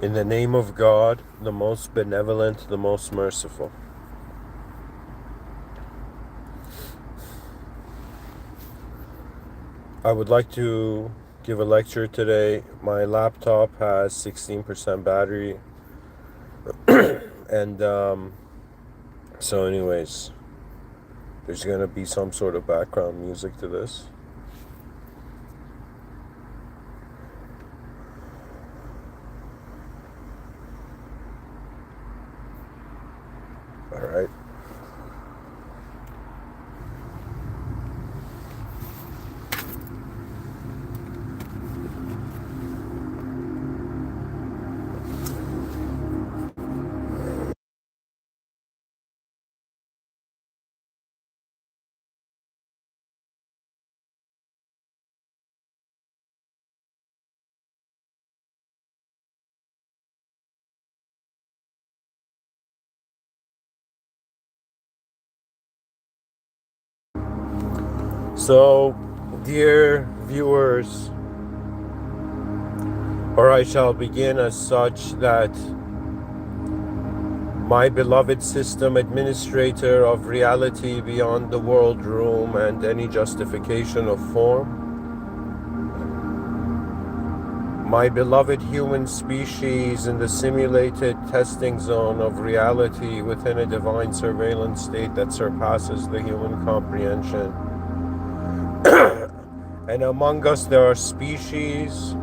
In the name of God, the most benevolent, the most merciful. I would like to give a lecture today. My laptop has 16% battery. And so anyways, there's going to be some sort of background music to this. All right. So, dear viewers, or I shall begin as such, that my beloved system administrator of reality beyond the world room and any justification of form, my beloved human species in the simulated testing zone of reality within a divine surveillance state that surpasses the human comprehension. And among us there are species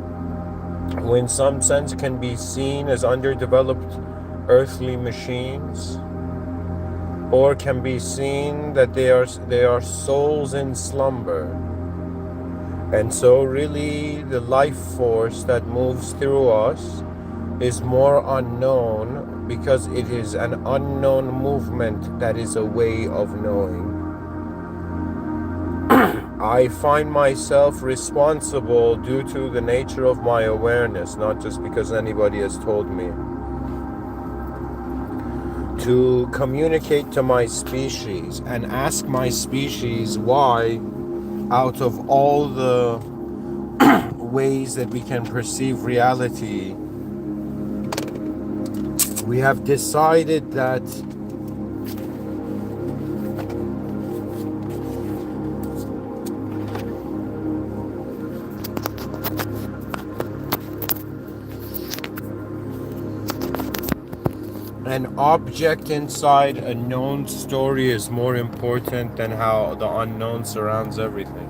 who in some sense can be seen as underdeveloped earthly machines, or can be seen that they are souls in slumber. And so really the life force that moves through us is more unknown, because it is an unknown movement that is a way of knowing. I find myself responsible due to the nature of my awareness, not just because anybody has told me, to communicate to my species and ask my species why, out of all the ways that we can perceive reality, we have decided that an object inside a known story is more important than how the unknown surrounds everything.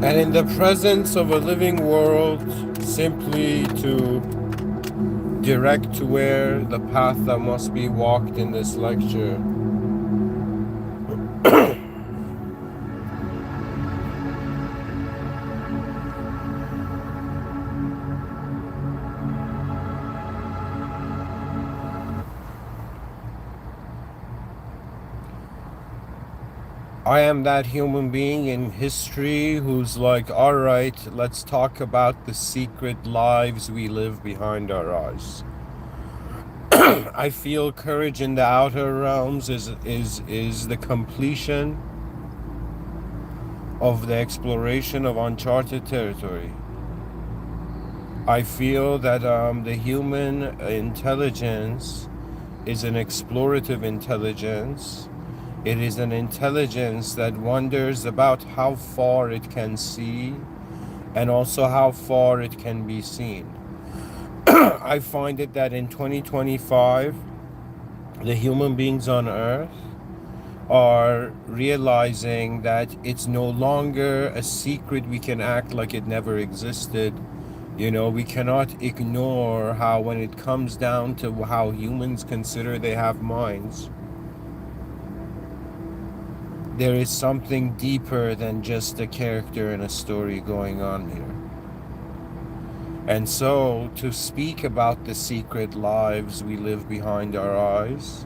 And in the presence of a living world, simply to direct to where the path that must be walked in this lecture. I am that human being in history who's like, all right, let's talk about the secret lives we live behind our eyes. I feel courage in the outer realms is the completion of the exploration of uncharted territory. I feel that the human intelligence is an explorative intelligence. It is an intelligence that wonders about how far it can see and also how far it can be seen. I find it that in 2025, the human beings on Earth are realizing that it's no longer a secret we can act like it never existed. You know, we cannot ignore how, when it comes down to how humans consider they have minds, there is something deeper than just a character in a story going on here. And so, to speak about the secret lives we live behind our eyes,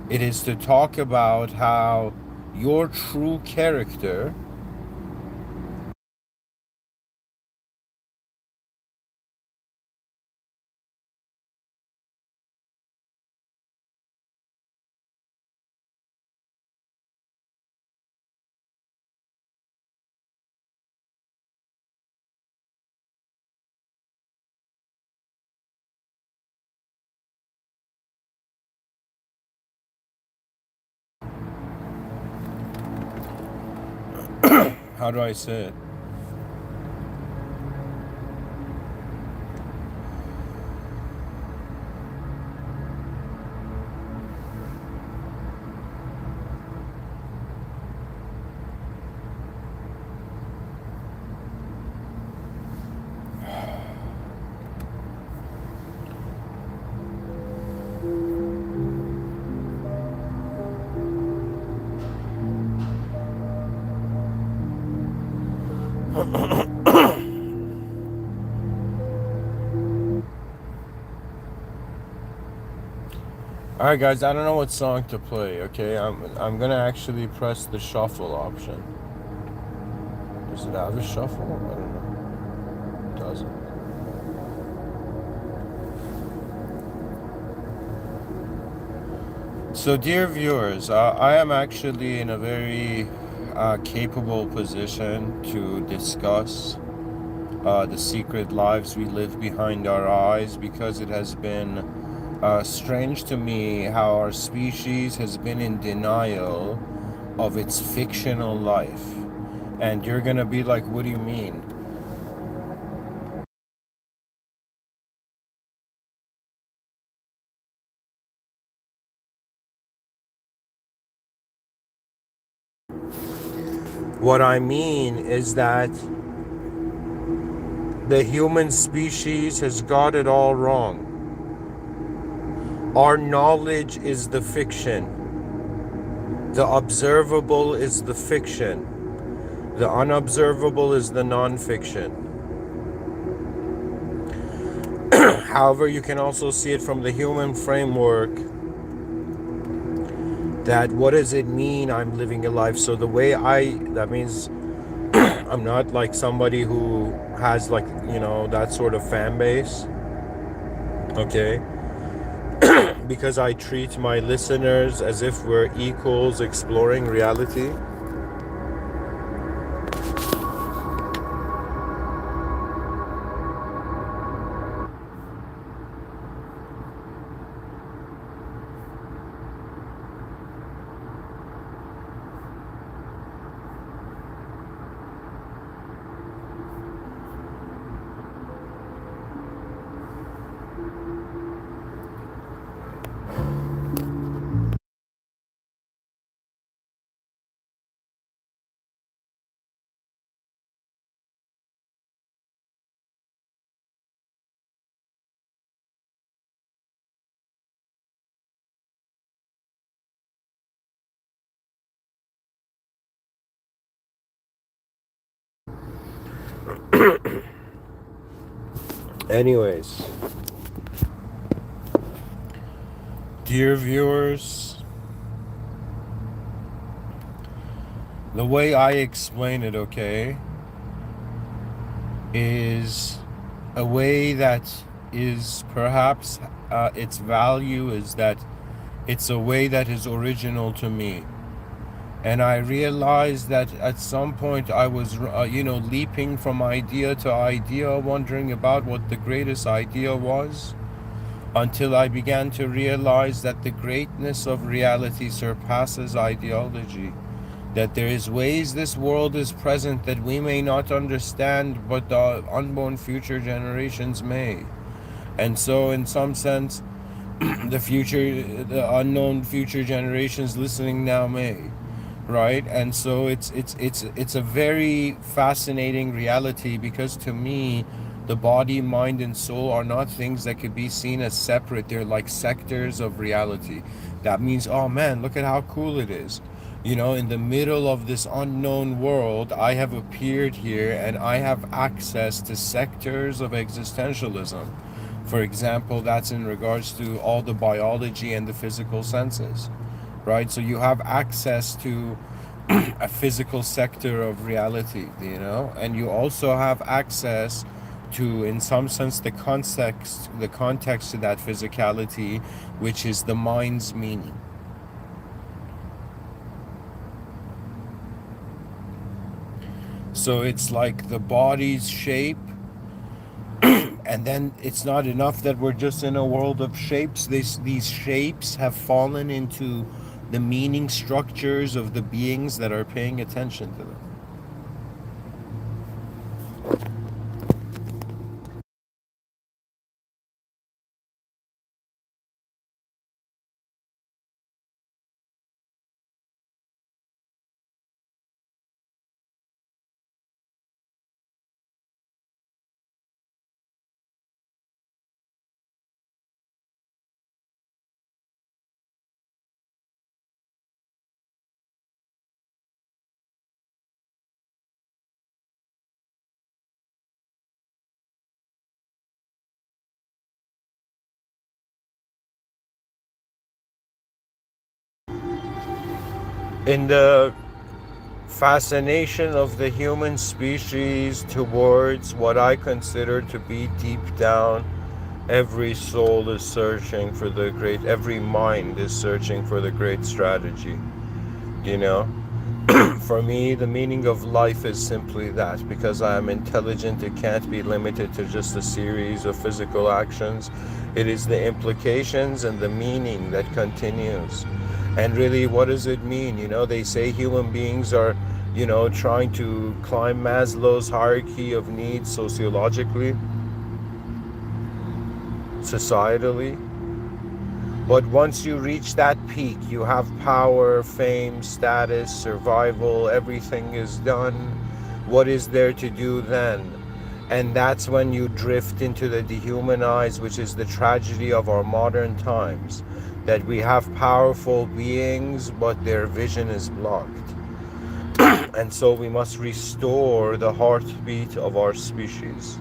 it is to talk about how your true character how do I say it? Alright guys, I don't know what song to play, okay? I'm gonna actually press the shuffle option. Does it have a shuffle? I don't know. It doesn't. So dear viewers, I am actually in a very capable position to discuss the secret lives we live behind our eyes, because it has been strange to me how our species has been in denial of its fictional life. And you're gonna be like, what do you mean? What I mean is that the human species has got it all wrong. Our knowledge is the fiction. The observable is the fiction. The unobservable is the non-fiction. However, you can also see it from the human framework, that what does it mean I'm living a life? So the way that means I'm not like somebody who has, like, you know, that sort of fan base, okay? Because I treat my listeners as if we're equals exploring reality. Anyways, dear viewers, the way I explain it, okay, is a way that is perhaps its value is that it's a way that is original to me. And I realized that at some point I was, leaping from idea to idea, wondering about what the greatest idea was, until I began to realize that the greatness of reality surpasses ideology. That there is ways this world is present that we may not understand, but the unborn future generations may. And so, in some sense, the unknown future generations listening now may, right? And so it's a very fascinating reality, because to me, the body, mind, and soul are not things that could be seen as separate. They're like sectors of reality. That means, oh man, look at how cool it is. In the middle of this unknown world, I have appeared here and I have access to sectors of existentialism. For example, that's in regards to all the biology and the physical senses, right? So you have access to a physical sector of reality, and you also have access to, in some sense, the context to that physicality, which is the mind's meaning. So it's like the body's shape, and then it's not enough that we're just in a world of shapes. These shapes have fallen into the meaning structures of the beings that are paying attention to them. In the fascination of the human species towards what I consider to be deep down, every soul is searching for every mind is searching for the great strategy. For me, the meaning of life is simply that. Because I am intelligent, it can't be limited to just a series of physical actions. It is the implications and the meaning that continues. And really, what does it mean? They say human beings are, trying to climb Maslow's hierarchy of needs sociologically, societally. But once you reach that peak, you have power, fame, status, survival, everything is done. What is there to do then? And that's when you drift into the dehumanized, which is the tragedy of our modern times. That we have powerful beings, but their vision is blocked. And so we must restore the heartbeat of our species.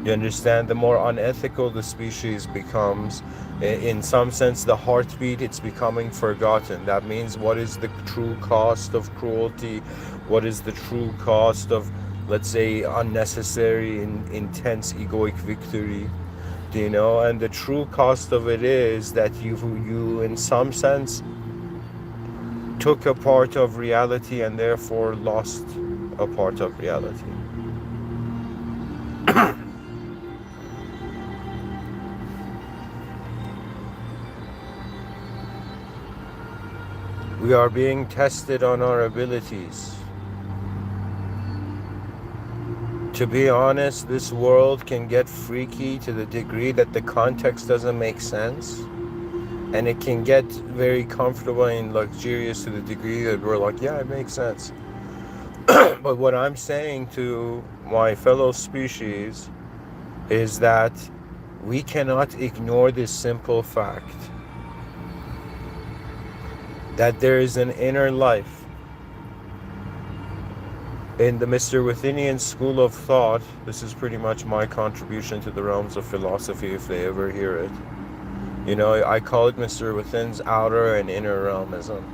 You understand? The more unethical the species becomes, in some sense, the heartbeat, it's becoming forgotten. That means, what is the true cost of cruelty? What is the true cost of, let's say, unnecessary, intense egoic victory? And the true cost of it is that you in some sense, took a part of reality and therefore lost a part of reality. We are being tested on our abilities. To be honest, this world can get freaky to the degree that the context doesn't make sense. And it can get very comfortable and luxurious to the degree that we're like, yeah, it makes sense. But what I'm saying to my fellow species is that we cannot ignore this simple fact that there is an inner life In the Mr. Withinian school of thought, this is pretty much my contribution to the realms of philosophy if they ever hear it. I call it Mr. Within's outer and inner realmism,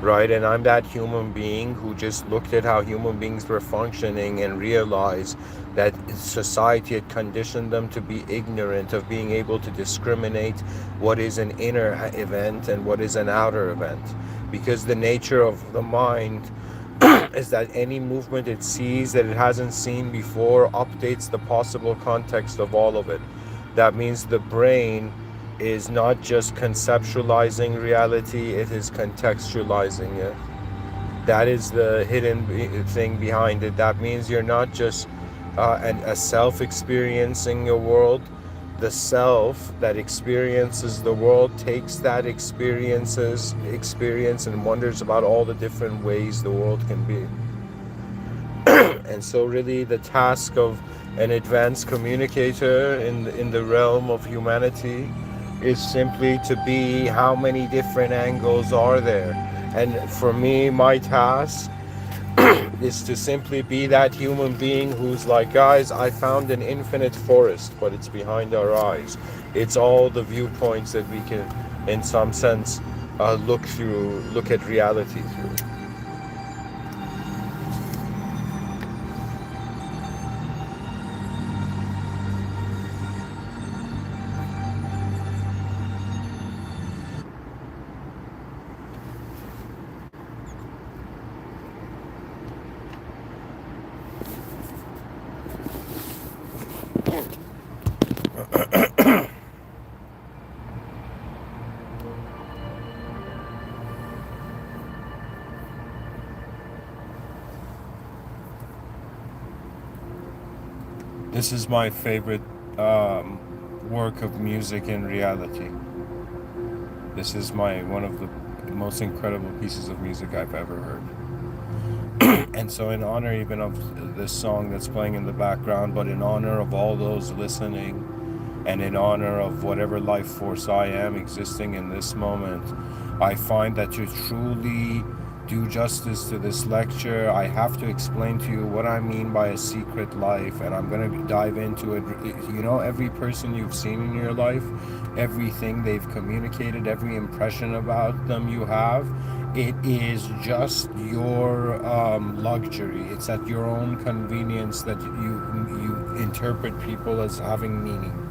right? And I'm that human being who just looked at how human beings were functioning and realized that society had conditioned them to be ignorant of being able to discriminate what is an inner event and what is an outer event. Because the nature of the mind is that any movement it sees that it hasn't seen before updates the possible context of all of it. That means the brain is not just conceptualizing reality, it is contextualizing it. That is the hidden thing behind it. That means you're not just a self experiencing a world. The self that experiences the world takes that experience and wonders about all the different ways the world can be. And so really the task of an advanced communicator in the realm of humanity is simply to be how many different angles are there. And for me, my task is to simply be that human being who's like, guys, I found an infinite forest, but it's behind our eyes. It's all the viewpoints that we can, in some sense, look at reality through. This is my favorite work of music in reality. This is one of the most incredible pieces of music I've ever heard. And so in honor even of this song that's playing in the background, but in honor of all those listening, and in honor of whatever life force I am existing in this moment, I find that to truly do justice to this lecture, I have to explain to you what I mean by a secret life, and I'm going to dive into it. Every person you've seen in your life, everything they've communicated, every impression about them you have, it is just your luxury. It's at your own convenience that you interpret people as having meaning.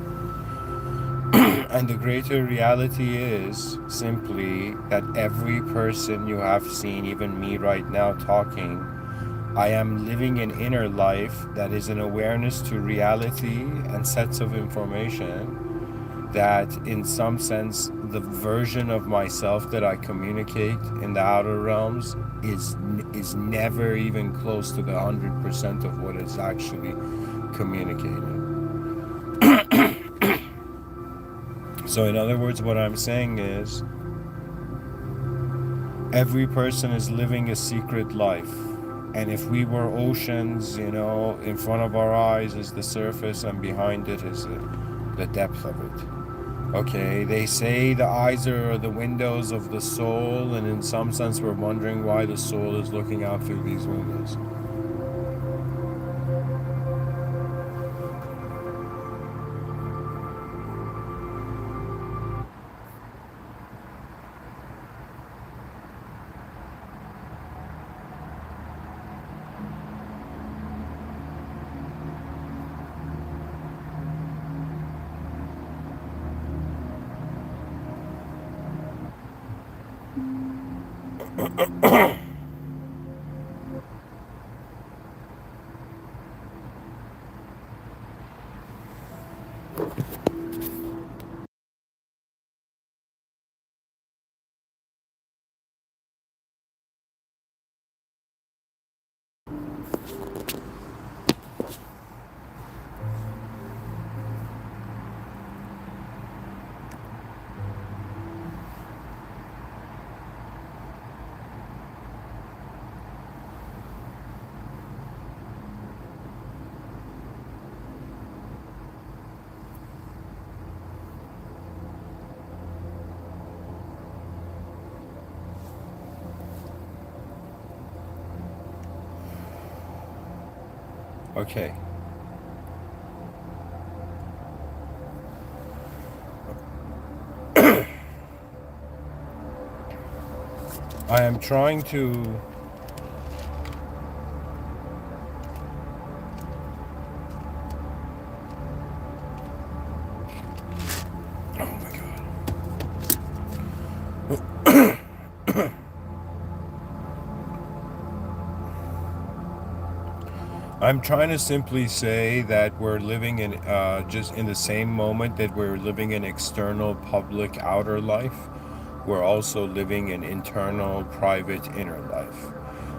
And the greater reality is simply that every person you have seen, even me right now talking, I am living an inner life that is an awareness to reality and sets of information that, in some sense, the version of myself that I communicate in the outer realms is never even close to the 100% of what is actually communicated. So in other words, what I'm saying is every person is living a secret life. And if we were oceans, in front of our eyes is the surface and behind it is the depth of it. Okay, they say the eyes are the windows of the soul, and in some sense we're wondering why the soul is looking out through these windows. Okay. I am trying to. Oh my god. I'm trying to simply say that we're living in just in the same moment that we're living in external, public, outer life. We're also living in internal, private, inner life.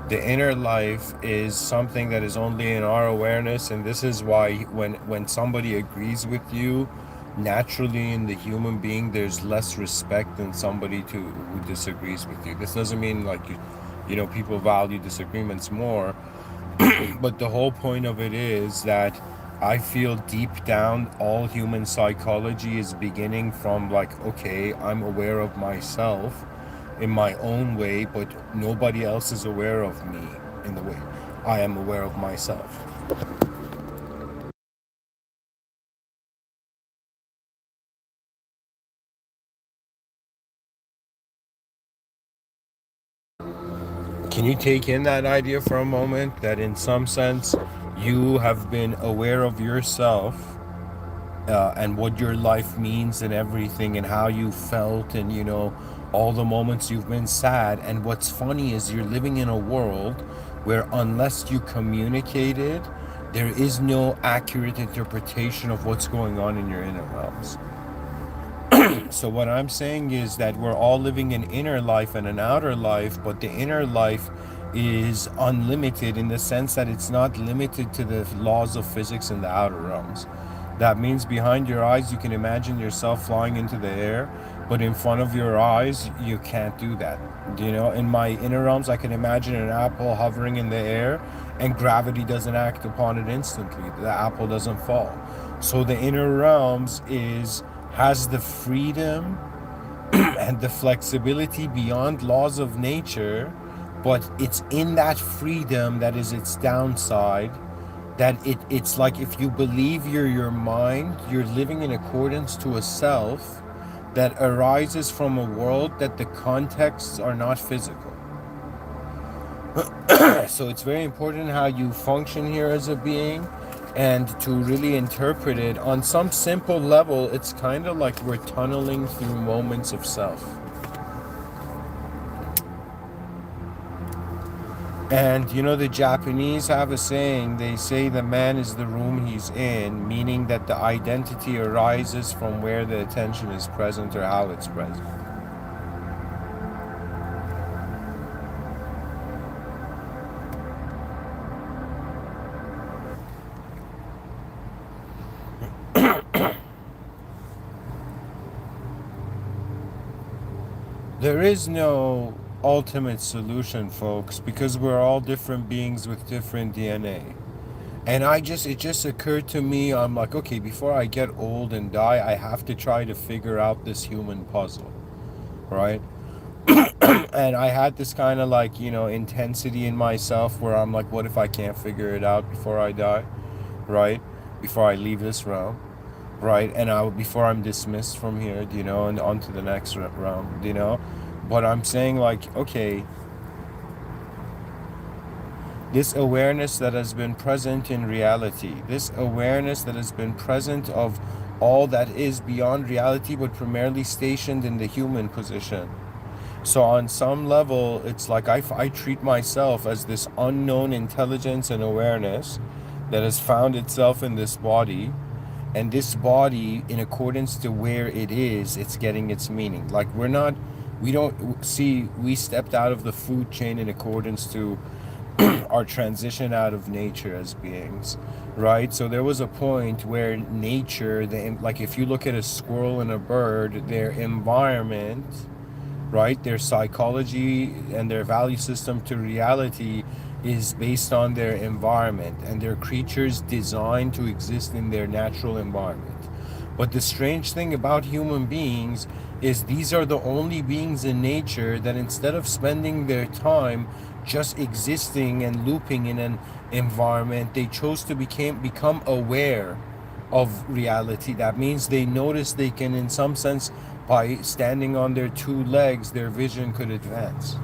The inner life is something that is only in our awareness, and this is why when somebody agrees with you, naturally in the human being, there's less respect than somebody who disagrees with you. This doesn't mean like people value disagreements more, but the whole point of it is that I feel deep down all human psychology is beginning from like, okay, I'm aware of myself in my own way, but nobody else is aware of me in the way I am aware of myself. Can you take in that idea for a moment that in some sense you have been aware of yourself and what your life means and everything and how you felt and all the moments you've been sad, and what's funny is you're living in a world where unless you communicated there is no accurate interpretation of what's going on in your inner realms. So what I'm saying is that we're all living an inner life and an outer life, but the inner life is unlimited in the sense that it's not limited to the laws of physics in the outer realms. That means behind your eyes you can imagine yourself flying into the air, but in front of your eyes you can't do that. In my inner realms I can imagine an apple hovering in the air and gravity doesn't act upon it instantly. The apple doesn't fall. So the inner realms is has the freedom and the flexibility beyond laws of nature, but it's in that freedom that is its downside. That it's like if you believe you're your mind, you're living in accordance to a self that arises from a world that the contexts are not physical. So it's very important how you function here as a being, and to really interpret it on some simple level. It's kind of like we're tunneling through moments of self. And the Japanese have a saying. They say the man is the room he's in, meaning that the identity arises from where the attention is present or how it's present. There is no ultimate solution, folks, because we're all different beings with different DNA. And it just occurred to me, I'm like, okay, before I get old and die, I have to try to figure out this human puzzle, right? And I had this kind of like, intensity in myself where I'm like, what if I can't figure it out before I die, right? Before I leave this realm, right? And before I'm dismissed from here, and on to the next realm. But I'm saying like, okay, this awareness that has been present in reality, this awareness that has been present of all that is beyond reality, but primarily stationed in the human position. So on some level, it's like I treat myself as this unknown intelligence and awareness that has found itself in this body. And this body, in accordance to where it is, it's getting its meaning. Like we don't see, we stepped out of the food chain in accordance to our transition out of nature as beings, right? So there was a point where nature, like if you look at a squirrel and a bird, their environment, right, their psychology and their value system to reality is based on their environment, and they're creatures designed to exist in their natural environment. But the strange thing about human beings is these are the only beings in nature that instead of spending their time just existing and looping in an environment, they chose to become aware of reality. That means they notice they can, in some sense, by standing on their two legs, their vision could advance.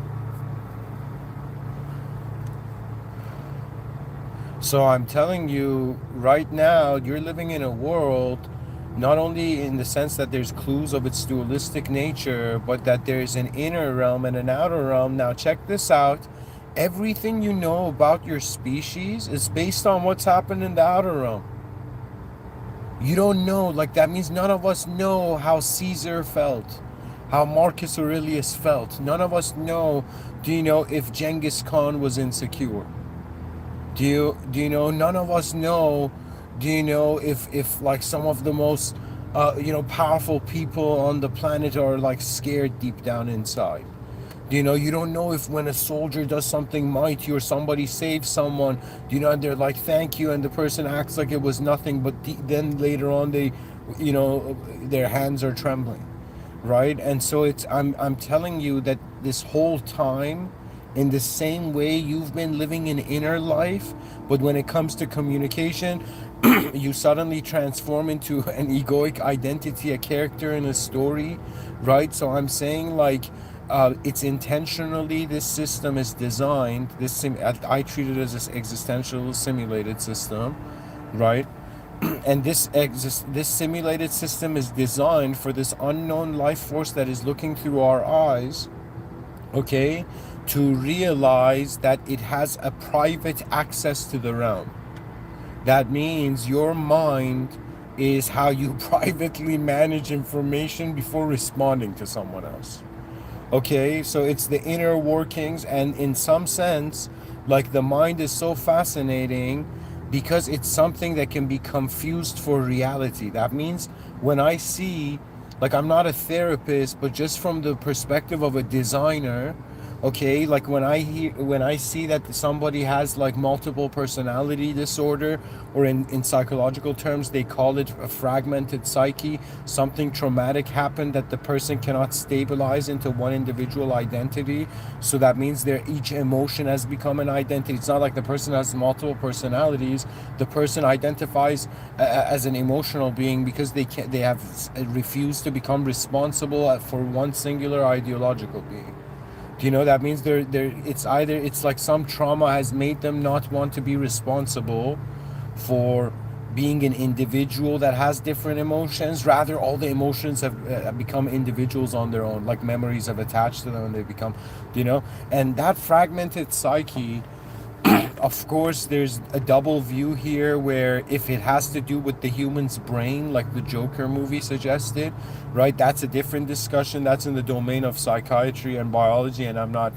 So I'm telling you right now, you're living in a world not only in the sense that there's clues of its dualistic nature, but that there's an inner realm and an outer realm. Now check this out. Everything you know about your species is based on what's happened in the outer realm. You don't know, like that means none of us know how Caesar felt, how Marcus Aurelius felt. None of us know, do you know if Genghis Khan was insecure? Do you know? None of us know. Do you know if like some of the most powerful people on the planet are like scared deep down inside? Do you know? You don't know if when a soldier does something mighty or somebody saves someone, do you know, and they're like thank you, and the person acts like it was nothing, but then later on they, their hands are trembling, right? And so I'm telling you that this whole time, in the same way you've been living an inner life, but when it comes to communication, you suddenly transform into an egoic identity, a character in a story, right? So I'm saying like it's intentionally, this system is designed, I treat it as this existential simulated system, right? And this simulated system is designed for this unknown life force that is looking through our eyes, okay, to realize that it has a private access to the realm. That means your mind is how you privately manage information before responding to someone else. Okay, so it's the inner workings, and in some sense, like the mind is so fascinating because it's something that can be confused for reality. That means when I see, like I'm not a therapist, but just from the perspective of a designer, okay, like when I see that somebody has like multiple personality disorder, or in psychological terms they call it a fragmented psyche, something traumatic happened that the person cannot stabilize into one individual identity. So that means each emotion has become an identity. It's not like the person has multiple personalities. The person identifies as an emotional being because they have refused to become responsible for one singular ideological being. Do you know, that means it's like some trauma has made them not want to be responsible for being an individual that has different emotions. Rather, all the emotions have become individuals on their own, like memories have attached to them and they become, and that fragmented psyche, of course, there's a double view here where if it has to do with the human's brain, like the Joker movie suggested, right? That's a different discussion. That's in the domain of psychiatry and biology, and I'm not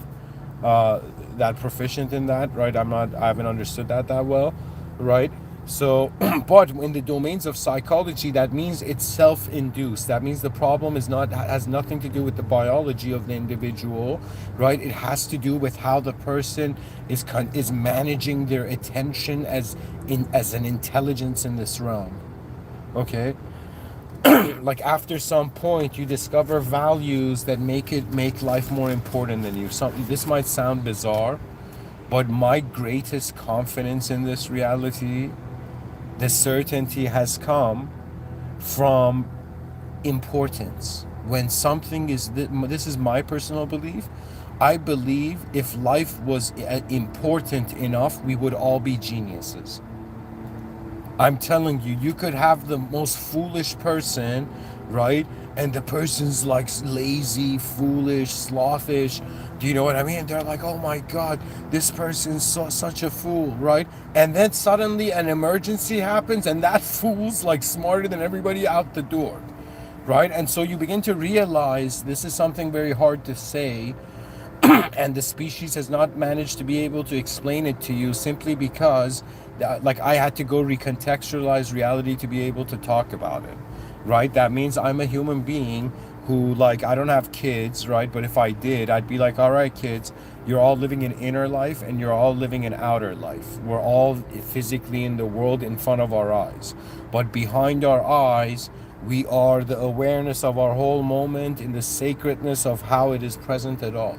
that proficient in that, right? I haven't understood that well, right? So, but in the domains of psychology, that means it's self-induced. That means the problem has nothing to do with the biology of the individual, right? It has to do with how the person is managing their attention as an intelligence in this realm. Okay, like after some point, you discover values that make life more important than you. This might sound bizarre, but my greatest confidence in this reality, the certainty, has come from importance. When something is, this is my personal belief, I believe if life was important enough, we would all be geniuses. I'm telling you, you could have the most foolish person, right? And the person's like lazy, foolish, slothish. Do you know what I mean? They're like, oh my God, this person's such a fool, right? And then suddenly an emergency happens and that fool's like smarter than everybody out the door, right? And so you begin to realize this is something very hard to say, and the species has not managed to be able to explain it to you simply because like I had to go recontextualize reality to be able to talk about it, right? That means I'm a human being who, like, I don't have kids, right? But if I did, I'd be like, all right, kids, you're all living an inner life and you're all living an outer life. We're all physically in the world in front of our eyes, but behind our eyes We are the awareness of our whole moment in the sacredness of how it is present at all,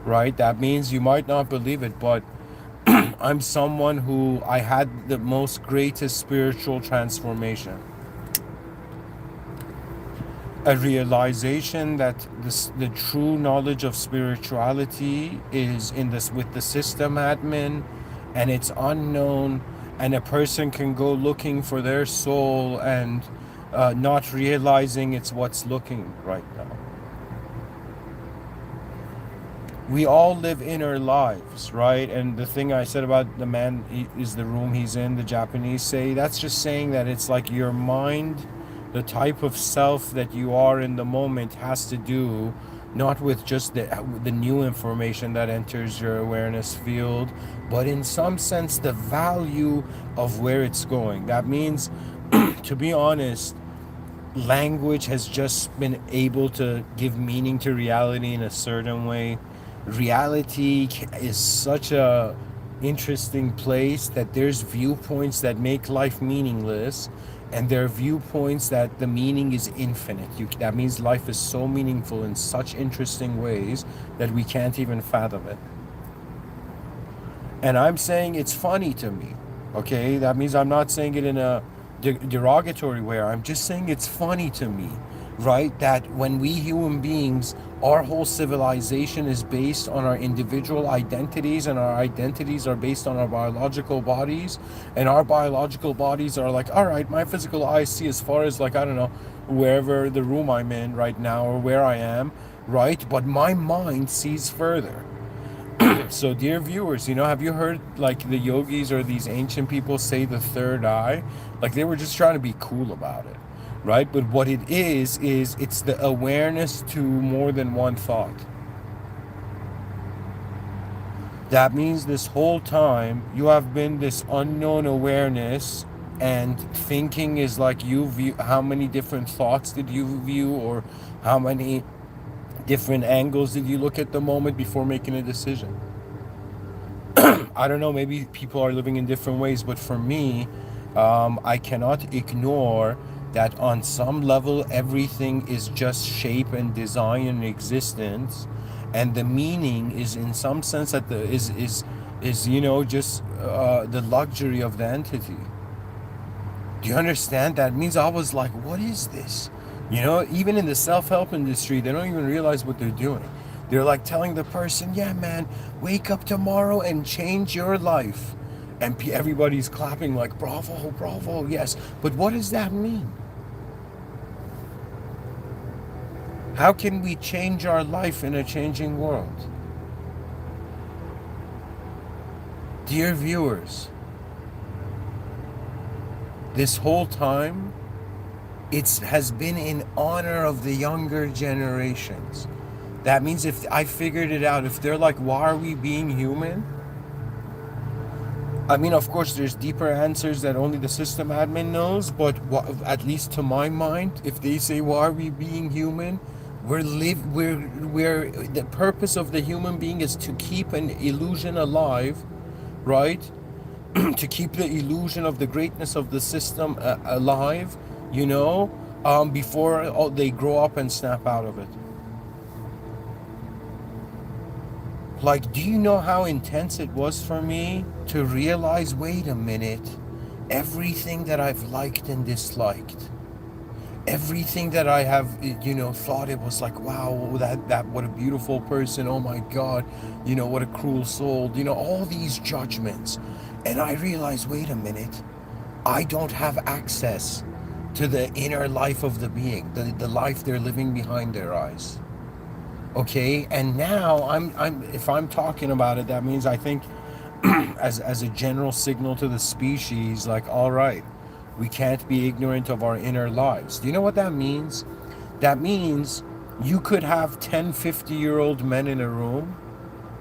right? That means you might not believe it, but I'm someone who I had the most greatest spiritual transformation. A realization that the true knowledge of spirituality is in this with the system admin, and it's unknown, and a person can go looking for their soul and not realizing it's what's looking right now. We all live inner lives, right? And the thing I said about the man is the room he's in, the Japanese say, that's just saying that it's like your mind, the type of self that you are in the moment has to do not with just the new information that enters your awareness field, but in some sense the value of where it's going. That means, to be honest, language has just been able to give meaning to reality in a certain way. Reality is such a interesting place that there's viewpoints that make life meaningless, and there are viewpoints that the meaning is infinite. That means life is so meaningful in such interesting ways that we can't even fathom it. And I'm saying it's funny to me. Okay, that means I'm not saying it in a derogatory way. I'm just saying it's funny to me, right? That when we human beings, our whole civilization is based on our individual identities, and our identities are based on our biological bodies, and our biological bodies are like, all right, my physical eyes see as far as, like, I don't know, wherever the room I'm in right now or where I am, right? But my mind sees further. So, dear viewers, have you heard like the yogis or these ancient people say the third eye? Like they were just trying to be cool about it, right? But what it is it's the awareness to more than one thought. That means this whole time you have been this unknown awareness, and thinking is like you view how many different thoughts did you view, or how many different angles did you look at the moment before making a decision. I don't know, maybe people are living in different ways, but for me, I cannot ignore that on some level everything is just shape and design and existence, and the meaning is in some sense that is just the luxury of the entity. Do you understand? That means I was like, what is this? Even in the self-help industry, they don't even realize what they're doing. They're like telling the person, yeah, man, wake up tomorrow and change your life. And everybody's clapping like, bravo, bravo, yes. But what does that mean? How can we change our life in a changing world? Dear viewers, this whole time, it has been in honor of the younger generations. That means if I figured it out, if they're like, why are we being human? I mean, of course, there's deeper answers that only the system admin knows, but at least to my mind, if they say, why are we being human? We're the purpose of the human being is to keep an illusion alive, right? To keep the illusion of the greatness of the system alive, before they grow up and snap out of it. Like, do you know how intense it was for me to realize, wait a minute, everything that I've liked and disliked, everything that I have, thought it was like, wow, that what a beautiful person, oh my God, what a cruel soul, all these judgments. And I realized, wait a minute, I don't have access to the inner life of the being, the life they're living behind their eyes. Okay, and now if I'm talking about it, that means I think as a general signal to the species, like, all right, we can't be ignorant of our inner lives. Do you know what that means? That means you could have 10 50-year-old men in a room.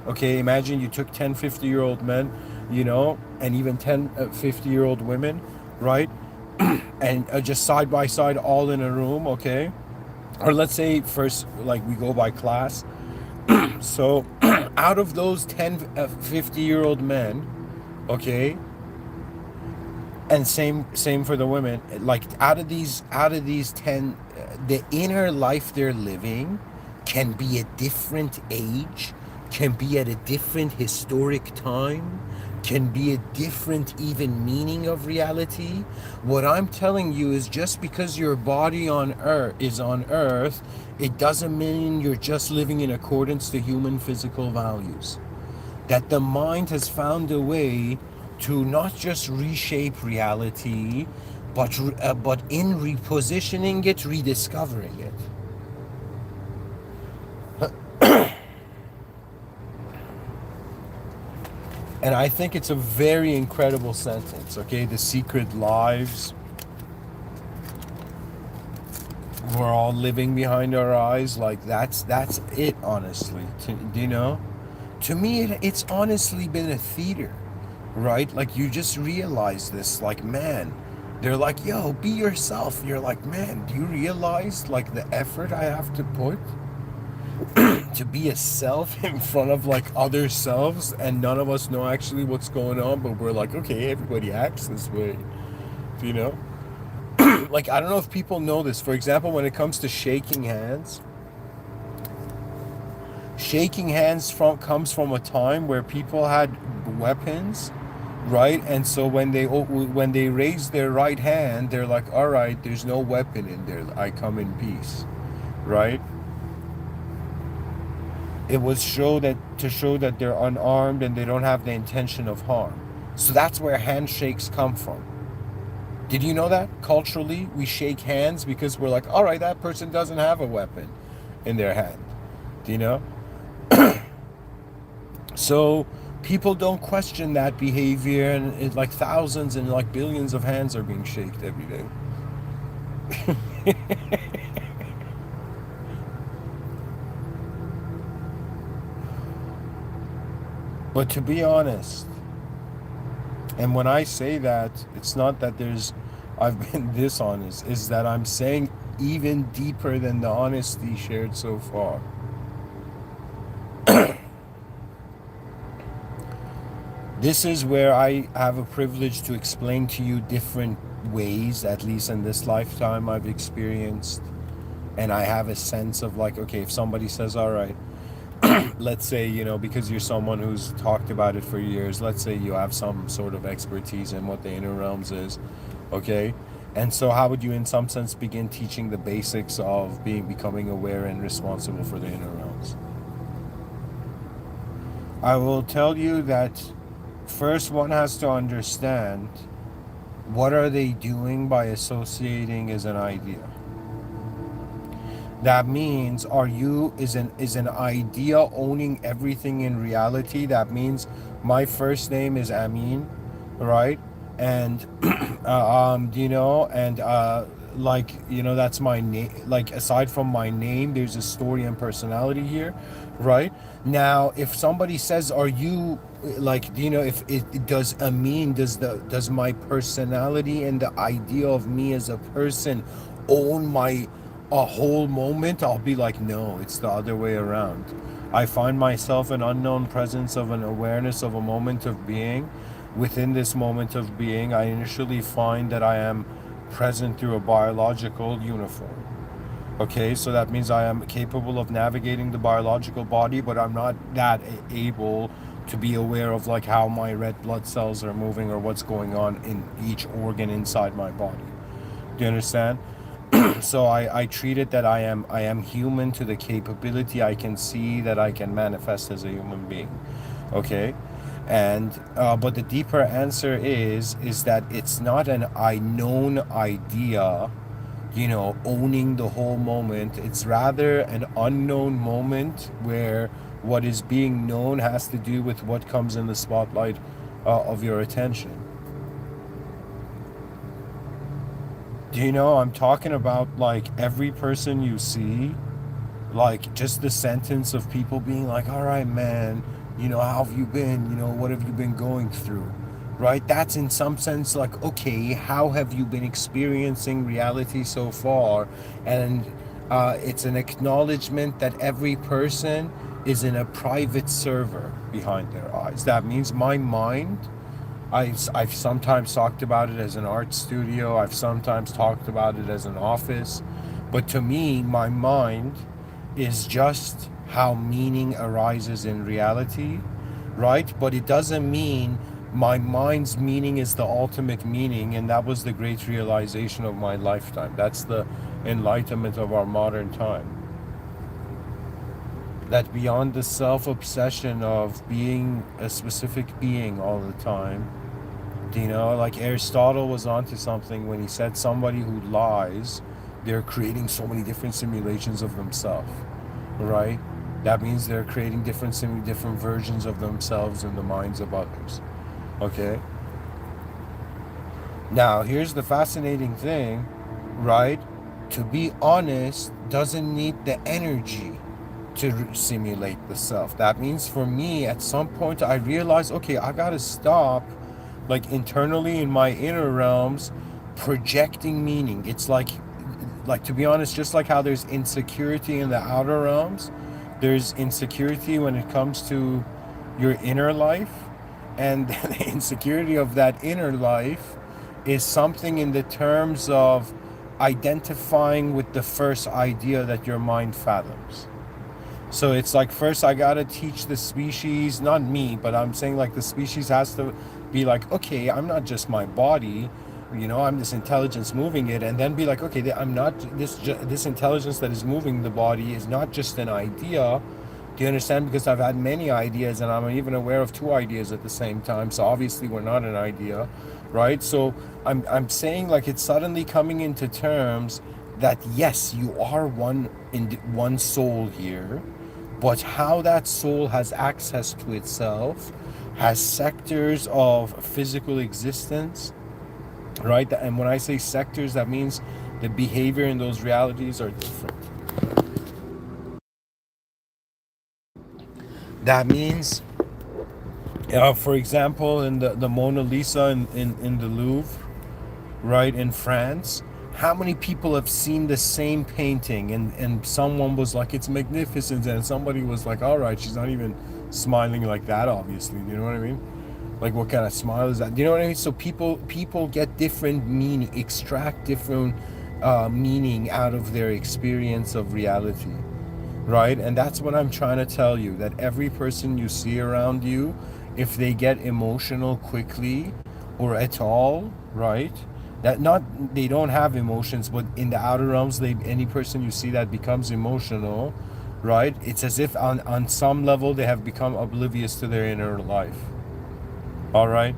Okay, imagine you took 10 50-year-old men, and even 10 50-year-old women, right? And just side by side, all in a room, okay? Or let's say first, like, we go by class. So out of those 10 50-year-old men, okay, And same for the women. Like out of these 10, the inner life they're living can be a different age, can be at a different historic time, can be a different even meaning of reality. What I'm telling you is, just because your body on earth is on earth, it doesn't mean you're just living in accordance to human physical values. That the mind has found a way to not just reshape reality, but in repositioning it, rediscovering it. And I think it's a very incredible sentence. Okay, the secret lives we're all living behind our eyes. Like that's it. Honestly, do you know? To me, it's honestly been a theater, right? Like, you just realize this, like, man, they're like, yo, be yourself. You're like, man, do you realize, like, the effort I have to put to be a self in front of, like, other selves, and none of us know actually what's going on, but we're like, okay, everybody acts this way, you know? Like, I don't know if people know this. For example, when it comes to shaking hands comes from a time where people had weapons, right? And so when they raise their right hand, they're like, all right, there's no weapon in there, I come in peace, right? It was to show that they're unarmed and they don't have the intention of harm. So that's where handshakes come from. Did you know that culturally we shake hands because we're like, all right, that person doesn't have a weapon in their hand? Do you know? So people don't question that behavior, and like thousands and like billions of hands are being shaked every day. But to be honest, and when I say that, it's not that I've been dishonest, is that I'm saying even deeper than the honesty shared so far. This is where I have a privilege to explain to you different ways, at least in this lifetime, I've experienced. And I have a sense of, like, okay, if somebody says, all right, let's say, because you're someone who's talked about it for years, let's say you have some sort of expertise in what the inner realms is, okay? And so how would you, in some sense, begin teaching the basics of becoming aware and responsible for the inner realms? I will tell you that first one has to understand, what are they doing by associating as an idea? That means, is an idea owning everything in reality? That means my first name is Amin, right? And that's my name. Like, aside from my name, there's a story and personality here, right? Now, if somebody says, are you, like, if it does Amin, does my personality and the idea of me as a person own my a whole moment? I'll be like, no, it's the other way around. I find myself an unknown presence of an awareness of a moment of being. Within this moment of being, I initially find that I am present through a biological uniform. Okay, so that means I am capable of navigating the biological body, but I'm not that able to be aware of, like, how my red blood cells are moving or what's going on in each organ inside my body. Do you understand? So I treat it that I am human to the capability I can see that I can manifest as a human being. Okay? And but the deeper answer is that it's not an known idea, owning the whole moment. It's rather an unknown moment where what is being known has to do with what comes in the spotlight of your attention. Do you know, I'm talking about, like, every person you see, like, just the sentence of people being like, all right, man, how have you been? What have you been going through? Right? That's in some sense like, okay, how have you been experiencing reality so far? And it's an acknowledgement that every person is in a private server behind their eyes. That means my mind I've sometimes talked about it as an art studio. I've sometimes talked about it as an office. But to me, my mind is just how meaning arises in reality, right? But it doesn't mean my mind's meaning is the ultimate meaning, and that was the great realization of my lifetime. That's the enlightenment of our modern time. That beyond the self obsession of being a specific being all the time, like Aristotle was onto something when he said somebody who lies, they're creating so many different simulations of themselves, right? That means they're creating different versions of themselves in the minds of others. Okay. Now, here's the fascinating thing, right? To be honest doesn't need the energy to simulate the self. That means for me, at some point, I realized, okay, I gotta stop, like internally in my inner realms, projecting meaning. It's like to be honest, just like how there's insecurity in the outer realms, there's insecurity when it comes to your inner life, and the insecurity of that inner life is something in the terms of identifying with the first idea that your mind fathoms. So it's like, first I gotta teach the species, not me, but I'm saying like the species has to be like, okay, I'm not just my body, I'm this intelligence moving it, and then be like, okay, I'm not this intelligence that is moving the body is not just an idea. Do you understand? Because I've had many ideas, and I'm even aware of two ideas at the same time. So obviously we're not an idea, right? So I'm saying like it's suddenly coming into terms that yes, you are one soul here, but how that soul has access to itself, has sectors of physical existence, right? And when I say sectors, that means the behavior in those realities are different. That means, for example, in the Mona Lisa in the Louvre, right, in France, how many people have seen the same painting, and someone was like, it's magnificent, and somebody was like, all right, she's not even smiling like that, obviously. Do you know what I mean? Like, what kind of smile is that? Do you know what I mean? So people get different meaning, extract different meaning out of their experience of reality, right? And that's what I'm trying to tell you, that every person you see around you, if they get emotional quickly or at all, right? That not they don't have emotions, but in the outer realms, any person you see that becomes emotional, right? It's as if on some level they have become oblivious to their inner life. All right.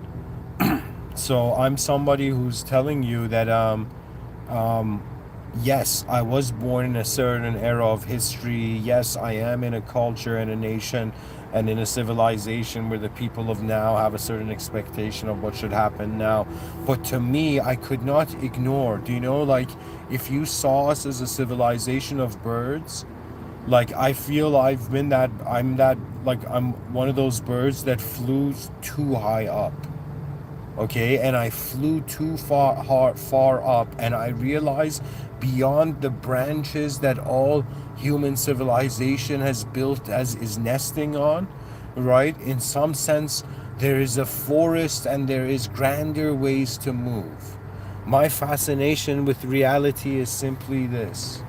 So I'm somebody who's telling you that um, yes, I was born in a certain era of history. Yes, I am in a culture and a nation and in a civilization where the people of now have a certain expectation of what should happen now. But to me, I could not ignore. Do you know, like, if you saw us as a civilization of birds, like, I feel I'm one of those birds that flew too high up. Okay, and I flew too far up, and I realized beyond the branches that all human civilization has built as is nesting on, right? In some sense, there is a forest and there is grander ways to move. My fascination with reality is simply this,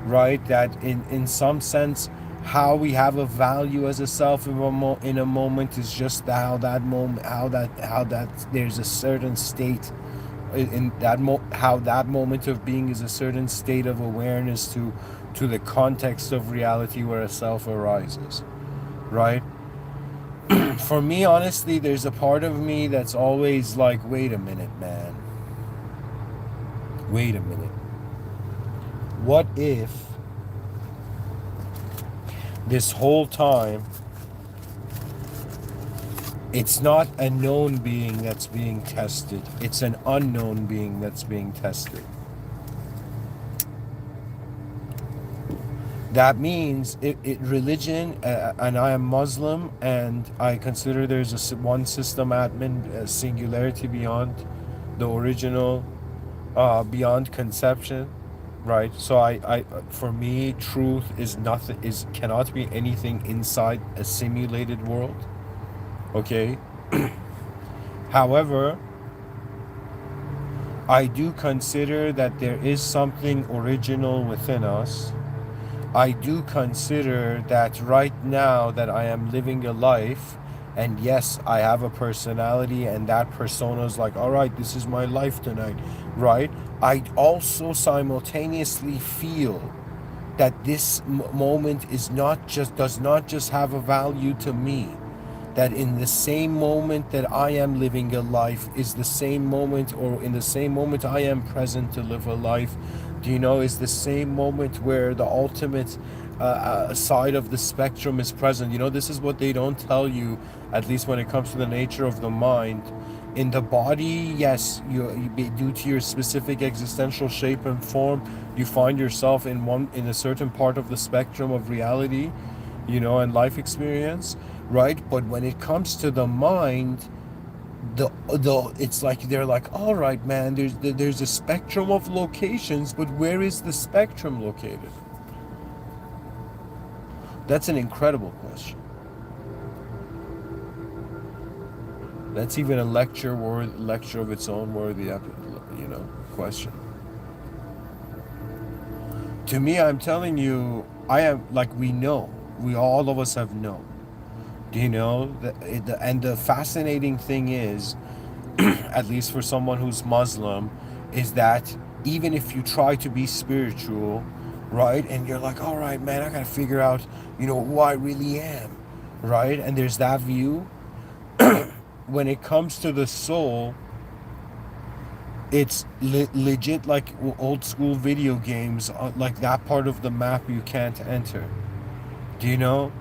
right? That in some sense, how we have a value as a self in a moment is just how that there's a certain state in that how that moment of being is a certain state of awareness to the context of reality where a self arises, right? For me, honestly, there's a part of me that's always like, wait a minute, man, wait a minute, what if this whole time it's not a known being that's being tested, it's an unknown being that's being tested? That means religion, and I am Muslim, and I consider there's one system admin, singularity beyond the original, beyond conception, right? So for me, truth is nothing, is cannot be anything inside a simulated world. Okay. However, I do consider that there is something original within us. I do consider that right now that I am living a life, and yes, I have a personality, and that persona is like, all right, this is my life tonight, right? I also simultaneously feel that this moment does not just have a value to me, that in the same moment that I am living a life is the same moment, or in the same moment I am present to live a life, is the same moment where the ultimate side of the spectrum is present. This is what they don't tell you, at least when it comes to the nature of the mind. In the body, yes, due to your specific existential shape and form, you find yourself in a certain part of the spectrum of reality, and life experience, right? But when it comes to the mind, the it's like they're like, all right, man, there's a spectrum of locations, but where is the spectrum located? That's an incredible question. That's even a lecture of its own worthy, question. To me, I'm telling you, I am like, we all of us have known. And the fascinating thing is, at least for someone who's Muslim, is that even if you try to be spiritual, right, and you're like, all right, man, I gotta figure out, who I really am, right? And there's that view. When it comes to the soul, it's legit like old school video games, like that part of the map you can't enter. Do you know?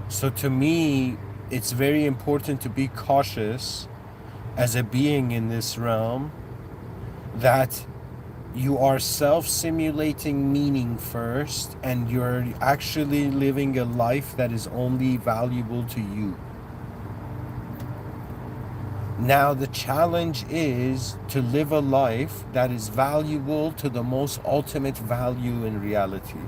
So to me, it's very important to be cautious as a being in this realm, that you are self-simulating meaning first, and you're actually living a life that is only valuable to you. Now the challenge is to live a life that is valuable to the most ultimate value in reality,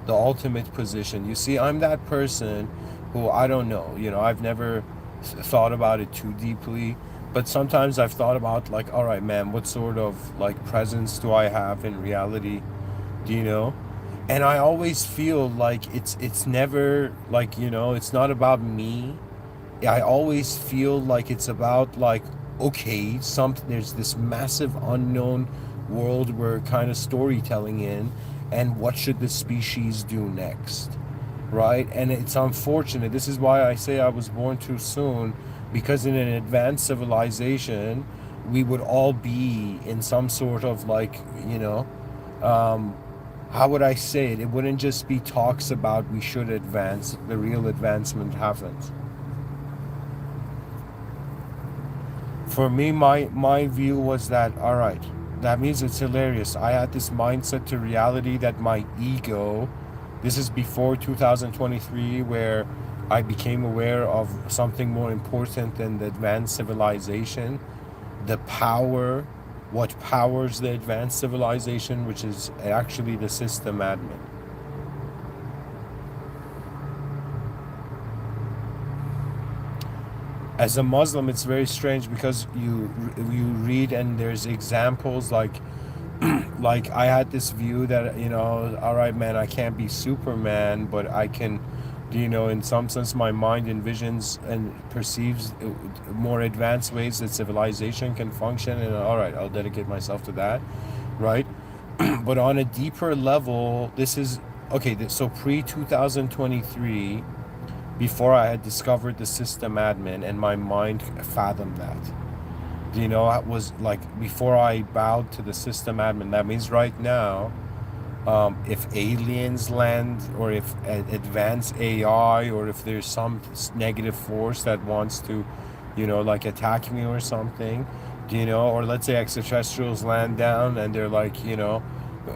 the ultimate position. You see, I'm that person who, I don't know, I've never thought about it too deeply, but sometimes I've thought about, like, all right, man, what sort of like presence do I have in reality? And I always feel like it's never like, it's not about me. I always feel like it's about, like, okay, there's this massive unknown world we're kind of storytelling in, and what should the species do next, right? And it's unfortunate. This is why I say I was born too soon, because in an advanced civilization, we would all be in some sort of, like, how would I say it? It wouldn't just be talks about we should advance. The real advancement happens. For me, my view was that, all right, that means it's hilarious. I had this mindset to reality that my ego, this is before 2023, where I became aware of something more important than the advanced civilization, the power, what powers the advanced civilization, which is actually the system admin. As a Muslim, it's very strange, because you read, and there's examples like like I had this view that, all right, man, I can't be Superman, but I can, in some sense my mind envisions and perceives more advanced ways that civilization can function, and all right, I'll dedicate myself to that, right? But on a deeper level, this is okay. So pre-2023, before I had discovered the system admin, and my mind fathomed that. It was like before I bowed to the system admin. That means right now, if aliens land, or if advanced AI, or if there's some negative force that wants to, like attack me or something, or let's say extraterrestrials land down and they're like,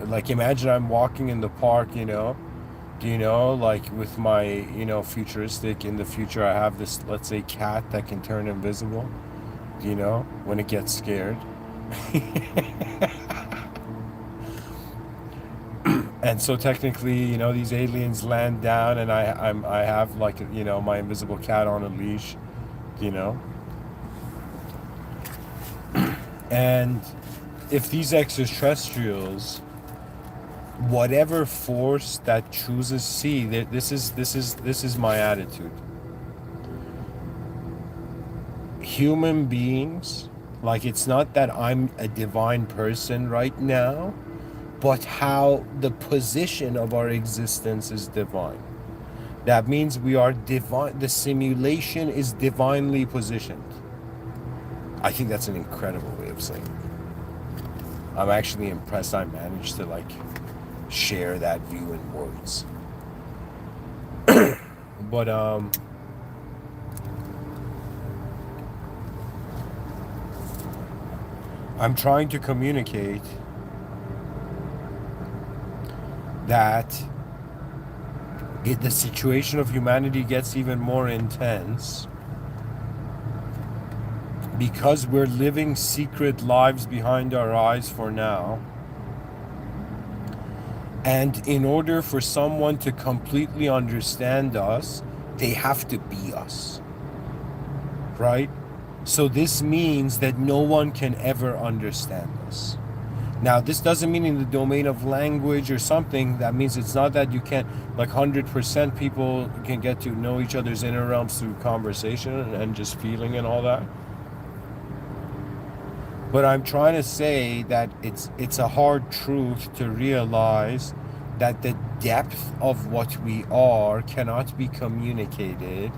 like imagine I'm walking in the park, like with my, futuristic, in the future I have this, let's say, cat that can turn invisible, when it gets scared. And so technically, these aliens land down, and I have, like, my invisible cat on a leash, And if these extraterrestrials, whatever force that chooses, see, this is my attitude. Human beings, like, it's not that I'm a divine person right now, but how the position of our existence is divine. That means we are divine. The simulation is divinely positioned. I think that's an incredible way of saying it. I'm actually impressed I managed to like share that view in words. But I'm trying to communicate that if the situation of humanity gets even more intense because we're living secret lives behind our eyes for now. And in order for someone to completely understand us, they have to be us. Right? So this means that no one can ever understand us. Now, this doesn't mean in the domain of language or something. That means it's not that you can't, like 100% people can get to know each other's inner realms through conversation and just feeling and all that. But I'm trying to say that it's a hard truth to realize that the depth of what we are cannot be communicated,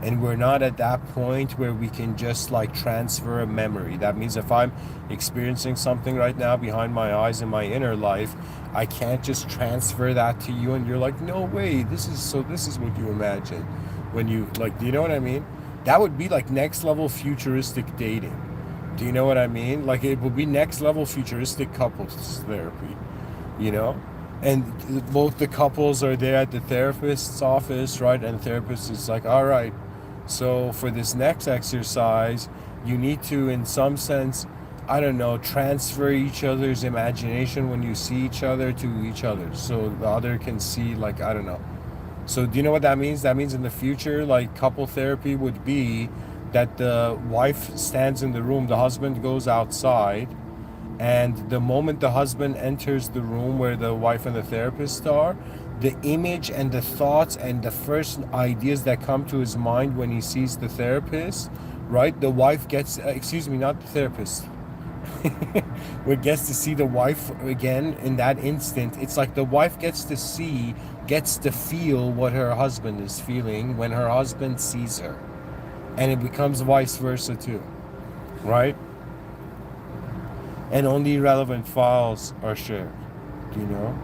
and we're not at that point where we can just like transfer a memory. That means if I'm experiencing something right now behind my eyes in my inner life, I can't just transfer that to you and you're like, no way, this is what you imagine when you, like, do you know what I mean? That would be like next level futuristic dating. Do you know what I mean? Like, it would be next level futuristic couples therapy, you know? And both the couples are there at the therapist's office, right? And the therapist is like, all right, so for this next exercise, you need to, in some sense, I don't know, transfer each other's imagination when you see each other to each other. So the other can see, like, I don't know. So do you know what that means? That means in the future, like, couple therapy would be that the wife stands in the room, the husband goes outside, and the moment the husband enters the room where the wife and the therapist are, the image and the thoughts and the first ideas that come to his mind when he sees the therapist, right? The wife gets, excuse me, not the therapist, we gets to see the wife again in that instant. It's like the wife gets to feel what her husband is feeling when her husband sees her. And it becomes vice versa too, right? And only relevant files are shared, you know?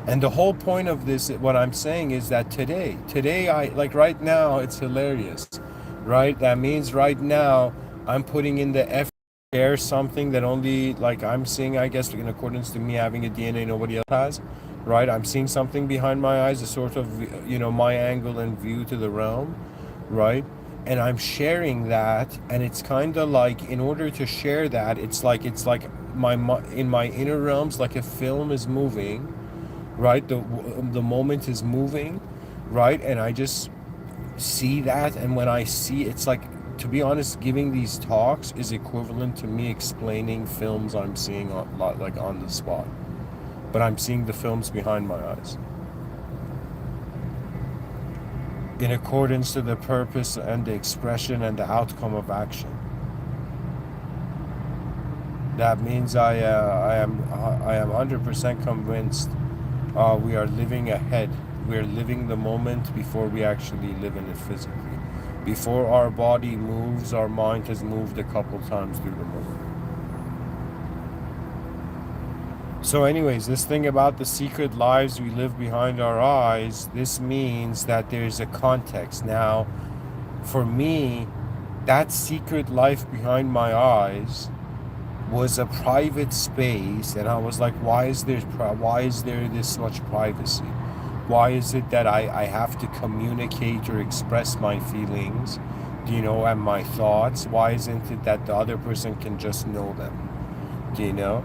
And the whole point of this, what I'm saying is that today, right now, it's hilarious, right? That means right now, I'm putting in the effort to share something that only, like, I'm seeing, I guess, in accordance to me having a DNA nobody else has, right? I'm seeing something behind my eyes, a sort of, you know, my angle and view to the realm, right? And I'm sharing that, and it's kind of like, in order to share that, it's like in my inner realms, like a film is moving, right? The moment is moving, right? And I just see that, and when I see, it's like, to be honest, giving these talks is equivalent to me explaining films I'm seeing on the spot, but I'm seeing the films behind my eyes in accordance to the purpose and the expression and the outcome of action. That means I am 100% convinced we are living ahead. We are living the moment before we actually live in it physically. Before our body moves, our mind has moved a couple times through the moment. So anyways, this thing about the secret lives we live behind our eyes, this means that there's a context. Now, for me, that secret life behind my eyes was a private space, and I was like, why is there this much privacy? Why is it that I have to communicate or express my feelings, you know, and my thoughts? Why isn't it that the other person can just know them? Do you know?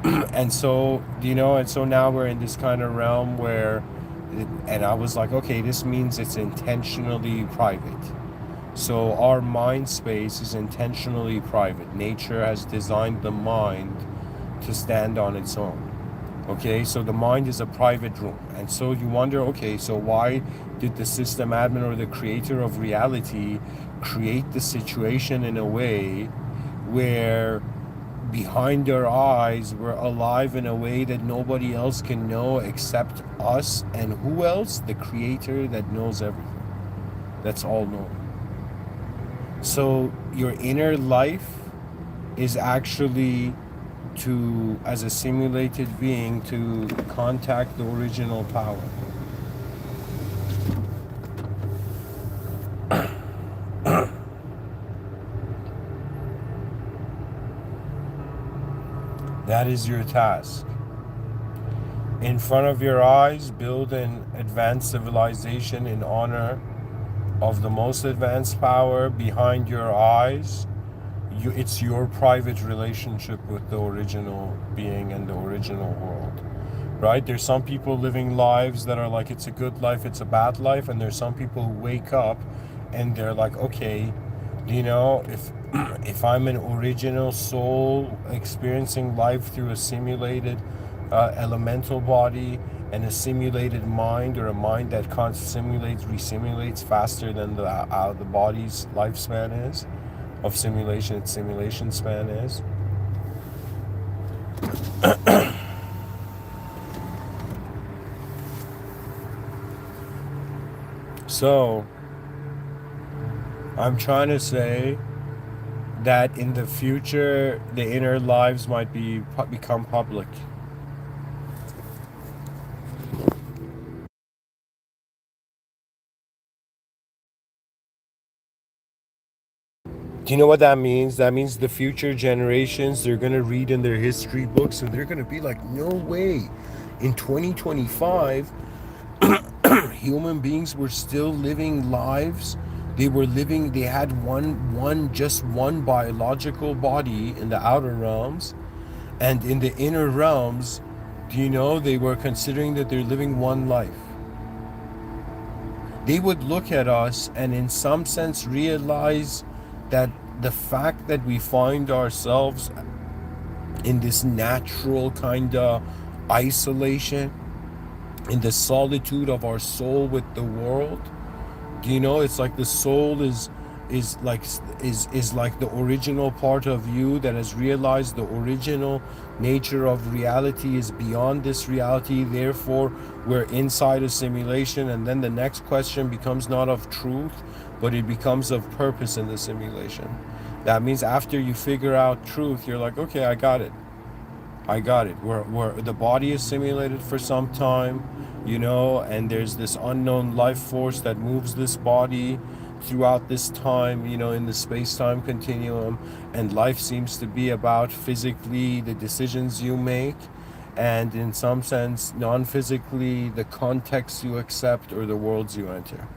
And so, you know, and so now we're in this kind of realm where, and I was like, okay, this means it's intentionally private. So our mind space is intentionally private. Nature has designed the mind to stand on its own. Okay, so the mind is a private room. And so you wonder, okay, so why did the system admin or the creator of reality create the situation in a way where behind our eyes we're alive in a way that nobody else can know except us? And who else? The creator that knows everything. That's all knowing. So your inner life is actually to, as a simulated being, to contact the original power. That is your task. In front of your eyes, build an advanced civilization in honor of the most advanced power. Behind your eyes, it's your private relationship with the original being and the original world. Right? There's some people living lives that are like, it's a good life, it's a bad life, and there's some people who wake up and they're like, okay, if I'm an original soul experiencing life through a simulated elemental body and a simulated mind, or a mind that simulates, resimulates faster than the body's lifespan is, of simulation, its simulation span is. So I'm trying to say that in the future, the inner lives might become public. Do you know what that means? That means the future generations, they're going to read in their history books and they're going to be like, no way. In 2025, human beings were still living lives. They had just one biological body in the outer realms. And in the inner realms, do you know, they were considering that they're living one life. They would look at us and in some sense realize that the fact that we find ourselves in this natural kind of isolation, in the solitude of our soul with the world, do you know, it's like the soul is like the original part of you that has realized the original nature of reality is beyond this reality. Therefore, we're inside a simulation, and then the next question becomes not of truth, but it becomes of purpose in the simulation. That means after you figure out truth, you're like, okay, I got it. I got it. We're the body is simulated for some time, you know, and there's this unknown life force that moves this body throughout this time, you know, in the space-time continuum, and life seems to be about physically the decisions you make, and in some sense, non-physically, the contexts you accept or the worlds you enter.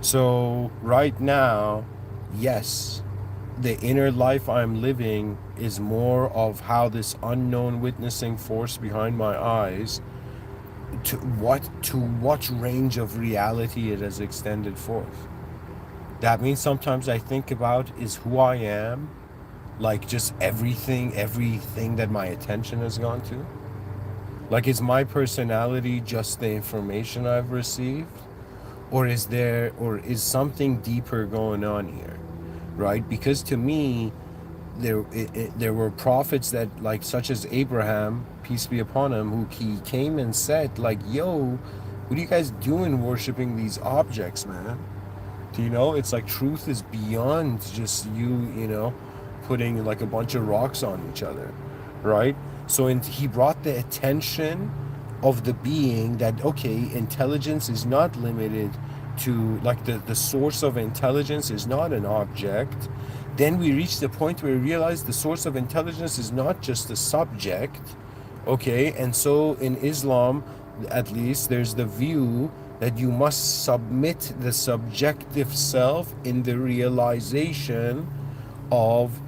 So right now, yes, the inner life I'm living is more of how this unknown witnessing force behind my eyes, to what range of reality it has extended forth. That means sometimes I think about is who I am, like just everything that my attention has gone to. Like, is my personality just the information I've received? Or is something deeper going on here? Right? Because to me, there were prophets that, like, such as Abraham, peace be upon him, who he came and said, like, yo, what are you guys doing worshiping these objects, man? Do you know, it's like truth is beyond just you know, putting like a bunch of rocks on each other, right? So he brought the attention of the being that, okay, intelligence is not limited to, like, the source of intelligence is not an object. Then we reach the point where we realize the source of intelligence is not just a subject. Okay, and so in Islam, at least, there's the view that you must submit the subjective self in the realization of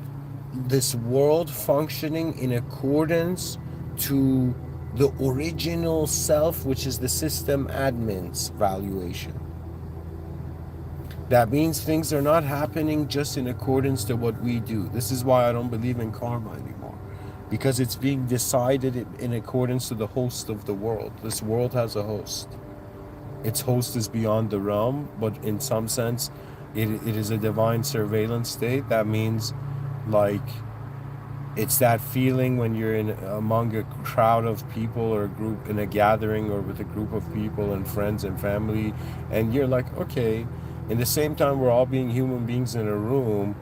this world functioning in accordance to the original self, which is the system admin's valuation. That means things are not happening just in accordance to what we do. This is why I don't believe in karma anymore. Because it's being decided in accordance to the host of the world. This world has a host. Its host is beyond the realm, but in some sense, it is a divine surveillance state. That means, like, it's that feeling when you're in among a crowd of people or a group in a gathering or with a group of people and friends and family, and you're like, okay, in the same time we're all being human beings in a room.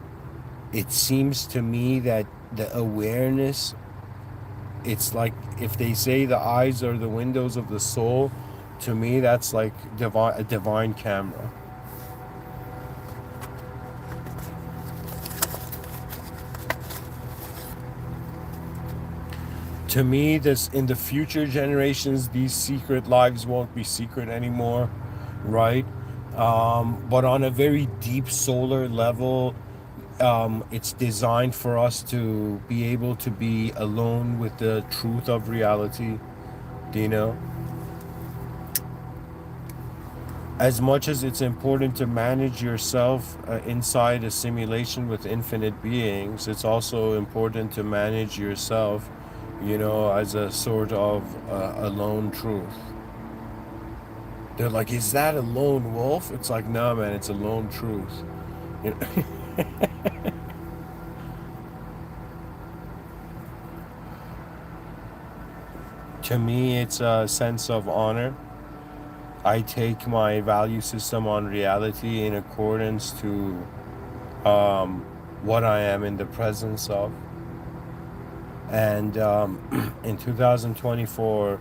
It seems to me that the awareness, it's like if they say the eyes are the windows of the soul, to me that's like a divine camera. To me, this in the future generations, these secret lives won't be secret anymore, right? But on a very deep solar level, it's designed for us to be able to be alone with the truth of reality. Do you know? As much as it's important to manage yourself inside a simulation with infinite beings, it's also important to manage yourself, as a sort of a lone truth. They're like, is that a lone wolf? It's like, no, man, it's a lone truth. You know? To me, it's a sense of honor. I take my value system on reality in accordance to what I am in the presence of. And in 2024,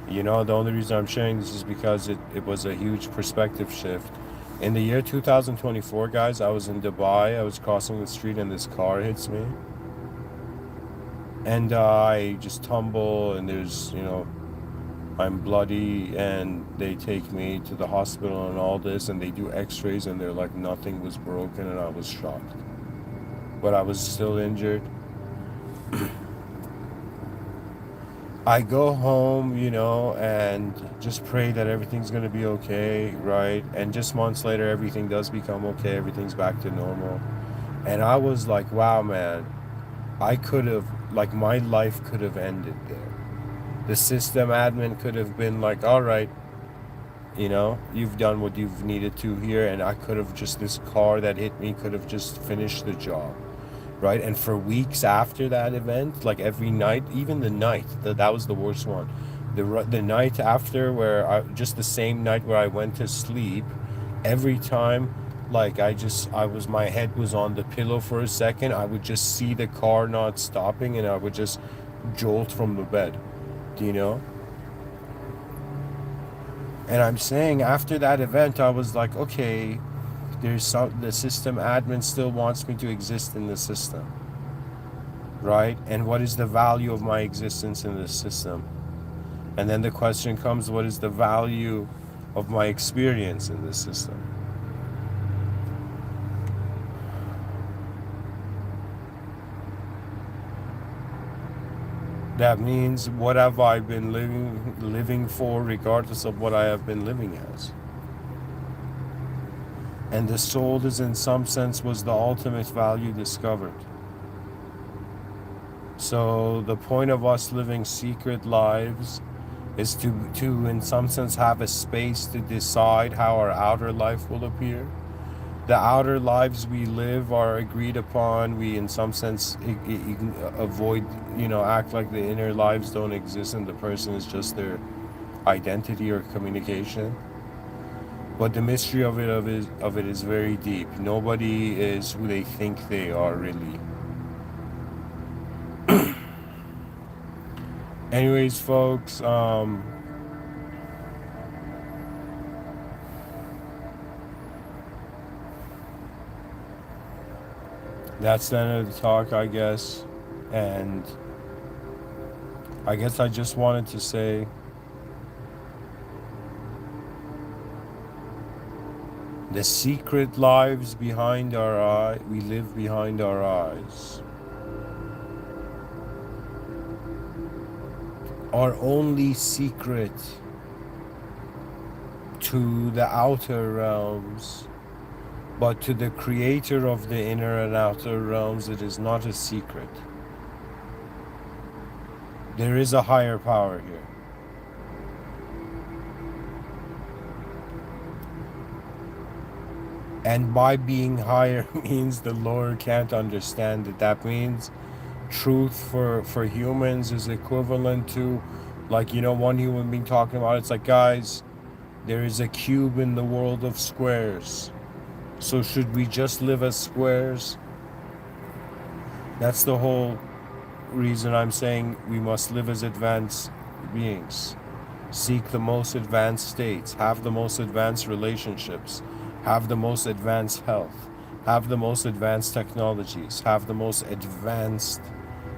the only reason I'm sharing this is because it was a huge perspective shift. In the year 2024, guys, I was in Dubai. I was crossing the street and this car hits me. And I just tumble and I'm bloody and they take me to the hospital and all this and they do x-rays and they're like nothing was broken and I was shocked. But I was still injured. I go home, and just pray that everything's going to be okay, right? And just months later, everything does become okay. Everything's back to normal. And I was like, wow, man, I could have, like, my life could have ended there. The system admin could have been like, all right, you've done what you've needed to here. And I could have this car that hit me could have just finished the job. Right, and for weeks after that event, like every night, even the night that was the worst one, the night after, where just the same night where I went to sleep, every time, like my head was on the pillow for a second, I would just see the car not stopping and I would just jolt from the bed. Do you know? And I'm saying after that event, I was like, okay, the system admin still wants me to exist in the system, right? And what is the value of my existence in this system? And then the question comes, what is the value of my experience in this system? That means, what have I been living for, regardless of what I have been living as? And the soul is, in some sense, was the ultimate value discovered. So the point of us living secret lives is to in some sense have a space to decide how our outer life will appear. The outer lives we live are agreed upon. We in some sense avoid, act like the inner lives don't exist and the person is just their identity or communication. But the mystery of it is very deep. Nobody is who they think they are, really. Anyways, folks, that's the end of the talk, I guess. And I guess I just wanted to say, the secret lives behind our eye, we live behind our eyes, are only secret to the outer realms, But to the creator of the inner and outer realms, it is not a secret. There is a higher power here. And by being higher means the lower can't understand it. That means truth for humans is equivalent to, like, one human being talking about, it's like, guys, there is a cube in the world of squares. So should we just live as squares? That's the whole reason I'm saying we must live as advanced beings. Seek the most advanced states, have the most advanced relationships, have the most advanced health, have the most advanced technologies, have the most advanced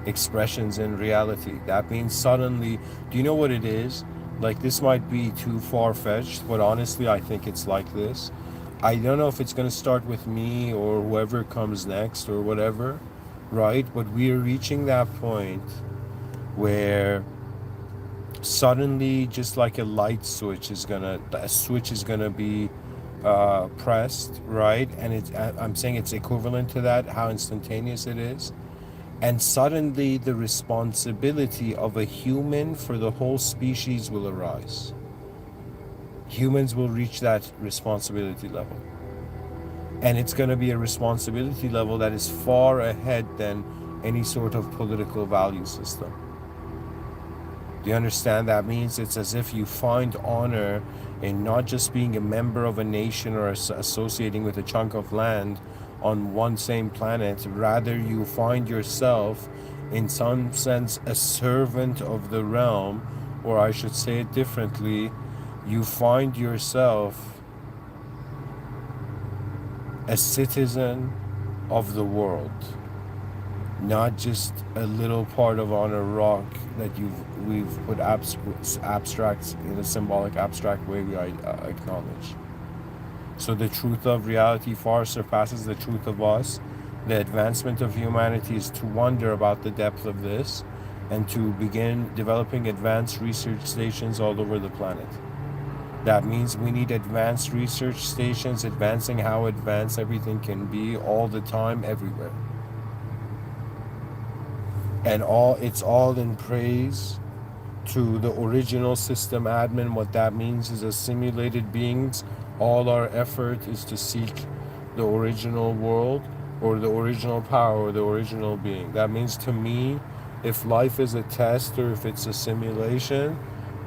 expressions in reality. That means suddenly, do you know what it is? Like, this might be too far-fetched, but honestly, I think it's like this. I don't know if it's going to start with me or whoever comes next or whatever, right? But we are reaching that point where suddenly, just like a light switch is gonna, a switch is gonna be pressed, right? And I'm saying it's equivalent to that, how instantaneous it is. And suddenly the responsibility of a human for the whole species will arise. Humans will reach that responsibility level. And it's going to be a responsibility level that is far ahead than any sort of political value system. Do you understand? That means it's as if you find honor in not just being a member of a nation or associating with a chunk of land on one same planet. Rather, you find yourself, in some sense, a servant of the realm, or I should say it differently, you find yourself a citizen of the world. Not just a little part of on a rock that we've put abstracts in a symbolic abstract way we acknowledge. So the truth of reality far surpasses the truth of us. The advancement of humanity is to wonder about the depth of this and to begin developing advanced research stations all over the planet. That means we need advanced research stations, advancing how advanced everything can be all the time, everywhere. And it's all in praise to the original system admin. What that means is, as simulated beings, all our effort is to seek the original world or the original power or the original being. That means, to me, if life is a test or if it's a simulation,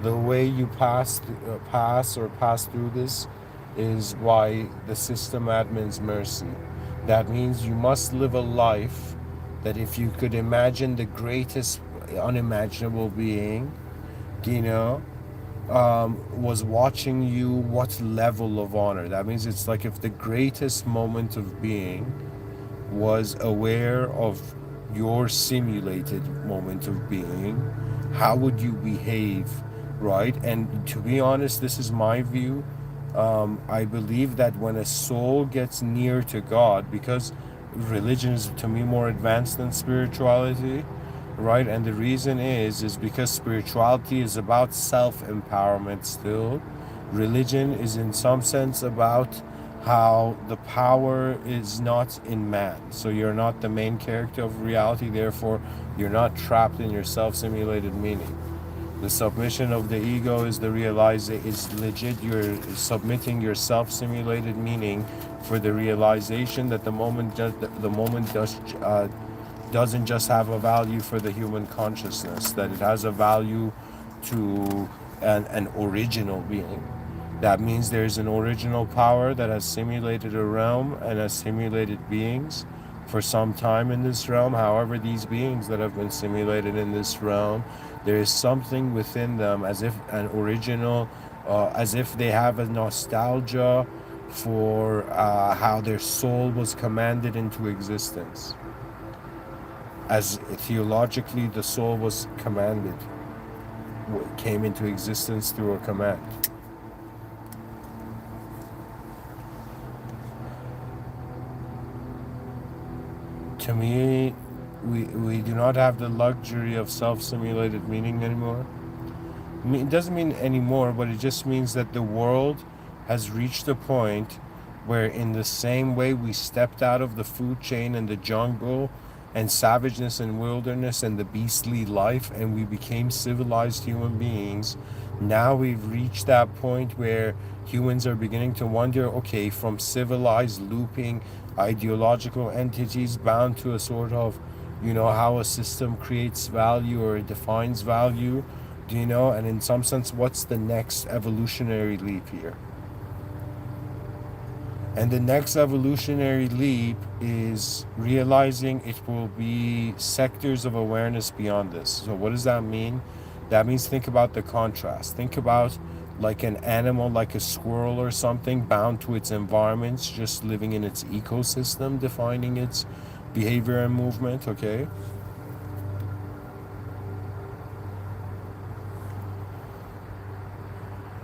the way you pass through this is by the system admin's mercy. That means you must live a life that, if you could imagine the greatest unimaginable being, was watching you, what level of honor? That means it's like if the greatest moment of being was aware of your simulated moment of being, how would you behave, right? And to be honest, this is my view. I believe that when a soul gets near to God, because religion is to me more advanced than spirituality, right? And the reason is because spirituality is about self-empowerment still. Religion is in some sense about how the power is not in man. So you're not the main character of reality, therefore you're not trapped in your self-simulated meaning. The submission of the ego is is legit. You're submitting your self-simulated meaning for the realization that the moment doesn't just have a value for the human consciousness, that it has a value to an original being. That means there's an original power that has simulated a realm and has simulated beings for some time in this realm. However, these beings that have been simulated in this realm, there is something within them, as if an original, as if they have a nostalgia for how their soul was commanded into existence. As theologically, the soul was commanded, came into existence through a command. To me, we do not have the luxury of self-simulated meaning anymore. It doesn't mean anymore, but it just means that the world has reached a point where in the same way we stepped out of the food chain and the jungle and savageness and wilderness and the beastly life and we became civilized human beings. Now we've reached that point where humans are beginning to wonder, okay, from civilized looping ideological entities bound to a sort of, how a system creates value or defines value, and in some sense, what's the next evolutionary leap here? And the next evolutionary leap is realizing it will be sectors of awareness beyond this. So, what does that mean? That means think about the contrast. Think about like an animal, like a squirrel or something, bound to its environments, just living in its ecosystem, defining its behavior and movement, okay?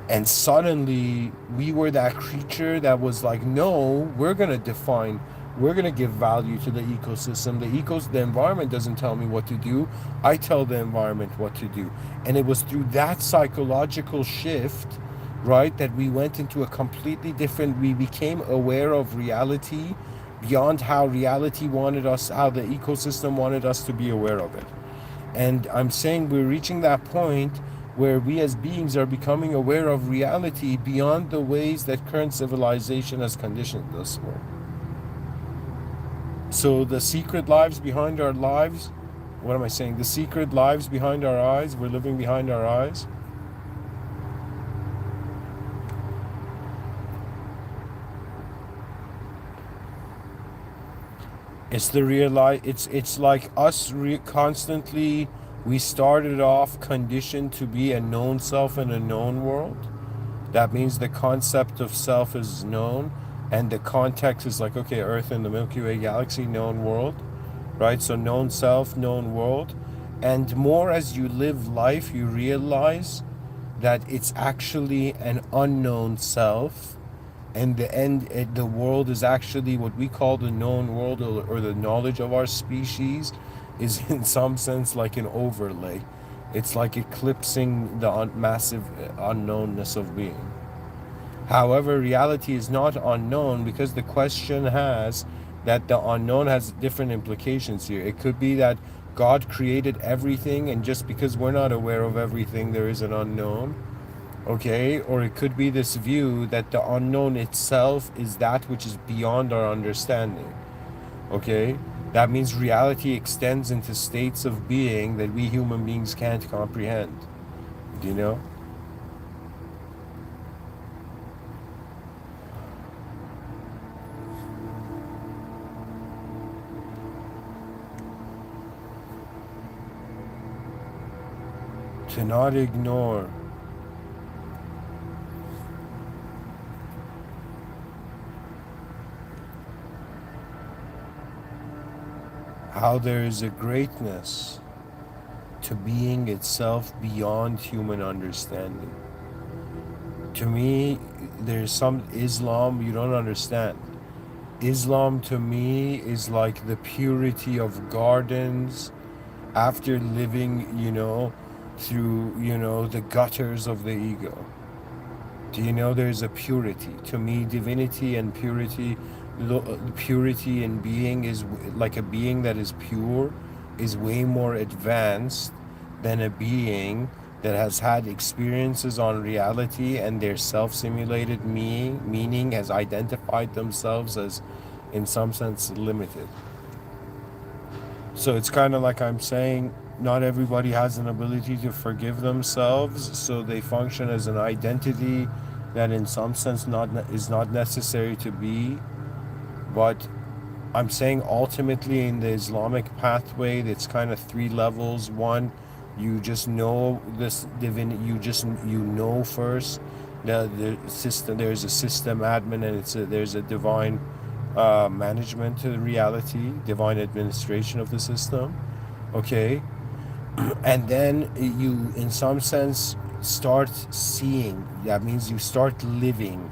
And suddenly we were that creature that was like, no, we're gonna give value to the ecosystem. The environment doesn't tell me what to do. I tell the environment what to do. And it was through that psychological shift, right, that we went into a completely different, we became aware of reality beyond how reality wanted us, how the ecosystem wanted us to be aware of it. And I'm saying we're reaching that point where we as beings are becoming aware of reality beyond the ways that current civilization has conditioned us for. So the secret lives behind our lives, what am I saying? The secret lives behind our eyes, we're living behind our eyes. It's the real life. It's like us constantly. We started off conditioned to be a known self in a known world. That means the concept of self is known, and the context is like, okay, Earth in the Milky Way galaxy, known world, right? So known self, known world, and more as you live life, you realize that it's actually an unknown self, and the world is actually what we call the known world, or the knowledge of our species is in some sense like an overlay. It's like eclipsing the massive unknownness of being. However, reality is not unknown because the question has that the unknown has different implications here. It could be that God created everything, and just because we're not aware of everything, there is an unknown. Okay, or it could be this view that the unknown itself is that which is beyond our understanding. Okay, that means reality extends into states of being that we human beings can't comprehend. Do you know? To not ignore how there is a greatness to being itself beyond human understanding. To me, there's some Islam you don't understand. Islam to me is like the purity of gardens after living, through, the gutters of the ego. Do you know there's a purity? To me, divinity and purity in being is like a being that is pure is way more advanced than a being that has had experiences on reality and their self-simulated meaning has identified themselves as, in some sense, limited. So it's kind of like I'm saying, not everybody has an ability to forgive themselves, so they function as an identity that in some sense is not necessary to be. But I'm saying ultimately in the Islamic pathway, it's kind of three levels. One, you just know this divinity, you know first the system. There's a system admin, and there's a divine management to the reality, divine administration of the system. Okay, and then you, in some sense, start seeing. That means you start living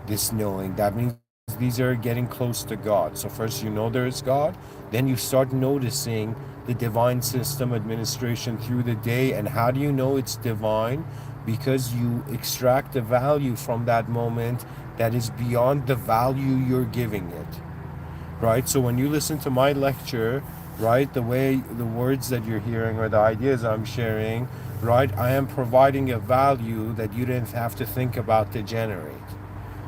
this knowing. That means these are getting close to God. So first you know there is God, then you start noticing the divine system administration through the day. And how do you know it's divine? Because you extract the value from that moment that is beyond the value you're giving it, right? So when you listen to my lecture, right, the way the words that you're hearing or the ideas I'm sharing, right, I am providing a value that you didn't have to think about to generate.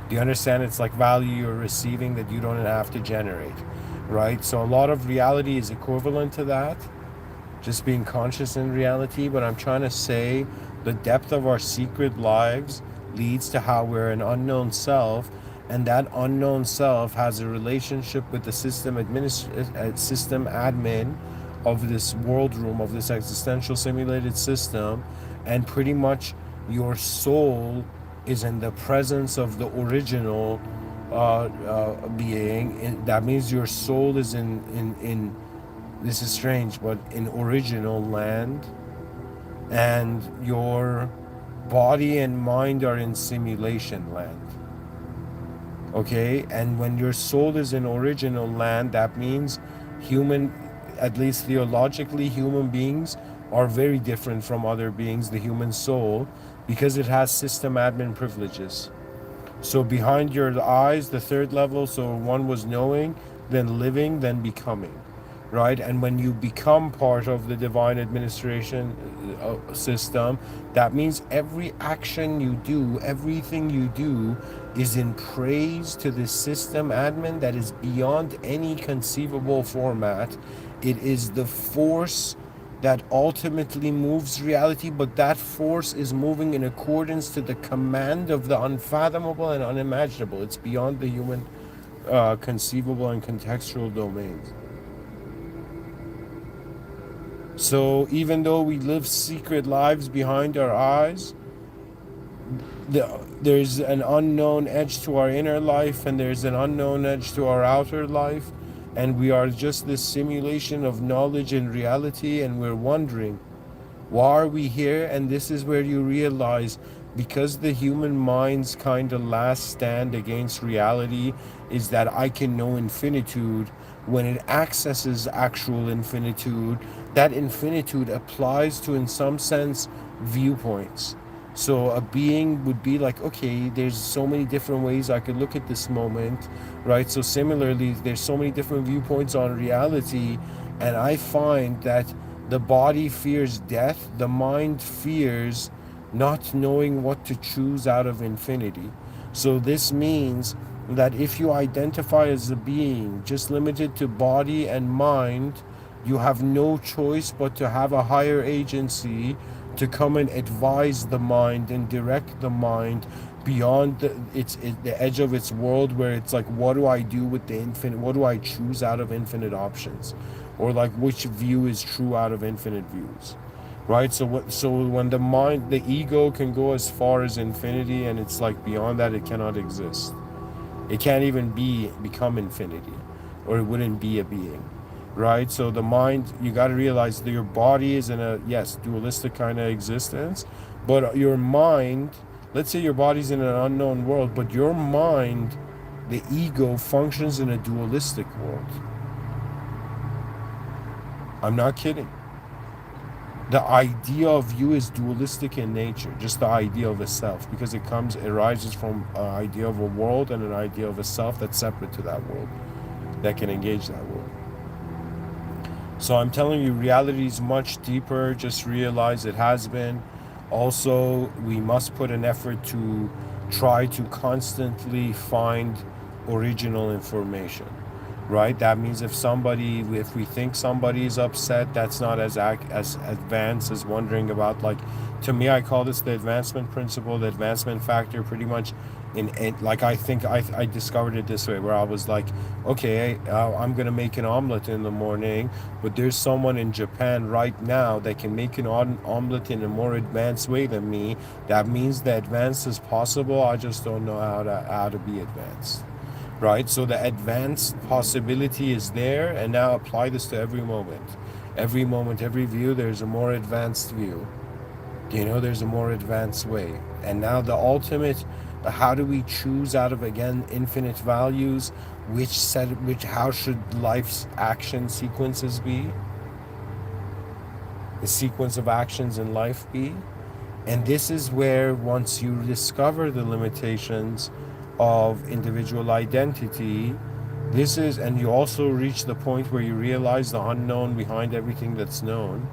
Do you understand? It's like value you're receiving that you don't have to generate, right? So a lot of reality is equivalent to that, just being conscious in reality. But I'm trying to say the depth of our secret lives leads to how we're an unknown self, and that unknown self has a relationship with the system admin of this world room, of this existential simulated system, and pretty much your soul is in the presence of the original being. That means your soul is in this is strange, but in original land, and your body and mind are in simulation land. Okay, and when your soul is in original land, that means human, at least theologically, human beings are very different from other beings, the human soul, because it has system admin privileges. So behind your eyes, the third level, so one was knowing, then living, then becoming, right? And when you become part of the divine administration system, that means every action you do, everything you do is in praise to this system admin that is beyond any conceivable format. It is the force that ultimately moves reality, but that force is moving in accordance to the command of the unfathomable and unimaginable. It's beyond the human conceivable and contextual domains. So even though we live secret lives behind our eyes, there's an unknown edge to our inner life, and there's an unknown edge to our outer life, and we are just this simulation of knowledge and reality, and we're wondering, why are we here? And this is where you realize, because the human mind's kind of last stand against reality is that I can know infinitude. When it accesses actual infinitude, that infinitude applies to, in some sense, viewpoints. So a being would be like, okay, there's so many different ways I could look at this moment, right? So similarly, there's so many different viewpoints on reality, and I find that the body fears death, the mind fears not knowing what to choose out of infinity. So this means that if you identify as a being just limited to body and mind, you have no choice but to have a higher agency to come and advise the mind and direct the mind beyond the edge of its world, where it's like, what do I do with the infinite? What do I choose out of infinite options? Or like, which view is true out of infinite views, right? So when the mind, the ego can go as far as infinity, and it's like beyond that it cannot exist. It can't even become infinity, or it wouldn't be a being, right? So the mind, you got to realize that your body is in a, yes, dualistic kind of existence, but your mind, let's say your body's in an unknown world, but your mind, the ego, functions in a dualistic world. I'm not kidding. The idea of you is dualistic in nature, just the idea of a self, because it arises from an idea of a world and an idea of a self that's separate to that world, that can engage that world. So I'm telling you, reality is much deeper. Just realize it has been. Also, we must put an effort to try to constantly find original information, right? That means if we think somebody is upset, that's not as advanced as wondering about, like, to me, I call this the advancement principle, the advancement factor, pretty much. Like, I think I discovered it this way, where I was like, okay, I'm gonna make an omelet in the morning, but there's someone in Japan right now that can make an omelet in a more advanced way than me. That means the advanced is possible. I just don't know how to be advanced, right? So the advanced possibility is there, and now apply this to every moment. Every moment, every view, there's a more advanced view. There's a more advanced way. And now the ultimate, how do we choose out of, again, infinite values? How should life's action sequences be? The sequence of actions in life be? And this is where, once you discover the limitations, of individual identity. This is, and you also reach the point where you realize the unknown behind everything that's known.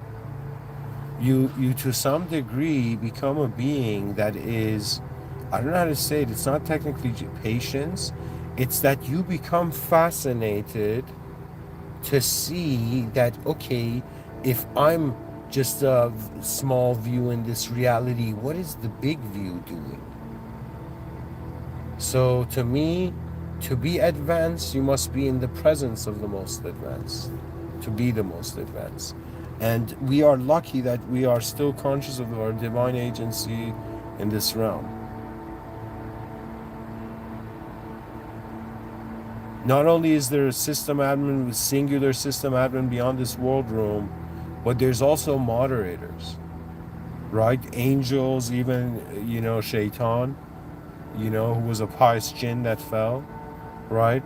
You to some degree become a being that is, I don't know how to say it, it's not technically patience, it's that you become fascinated to see that, okay, if I'm just a small view in this reality, what is the big view doing? So to me, to be advanced, you must be in the presence of the most advanced, to be the most advanced. And we are lucky that we are still conscious of our divine agency in this realm. Not only is there a system admin, with singular system admin beyond this world room, but there's also moderators, right? Angels, even, Shaitan, who was a pious jinn that fell, right?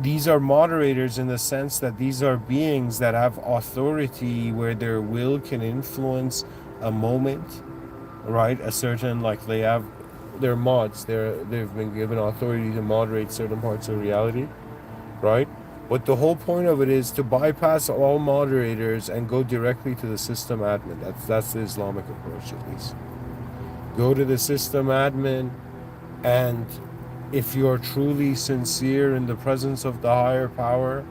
These are moderators in the sense that these are beings that have authority where their will can influence a moment, right? A certain, like, they're mods, they've been given authority to moderate certain parts of reality, right? But the whole point of it is to bypass all moderators and go directly to the system admin. That's the Islamic approach, at least. Go to the system admin, and if you're truly sincere in the presence of the higher power,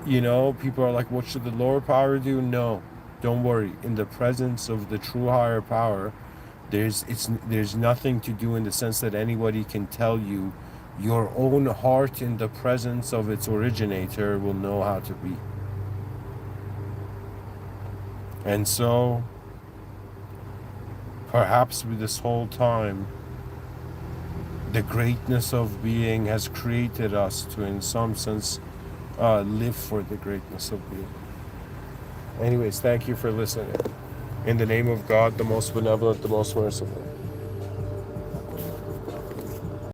people are like, what should the lower power do? No, don't worry. In the presence of the true higher power, there's nothing to do in the sense that anybody can tell you. Your own heart in the presence of its originator will know how to be. And so, perhaps with this whole time, the greatness of being has created us to, in some sense, live for the greatness of being. Anyways, thank you for listening. In the name of God, the most benevolent, the most merciful.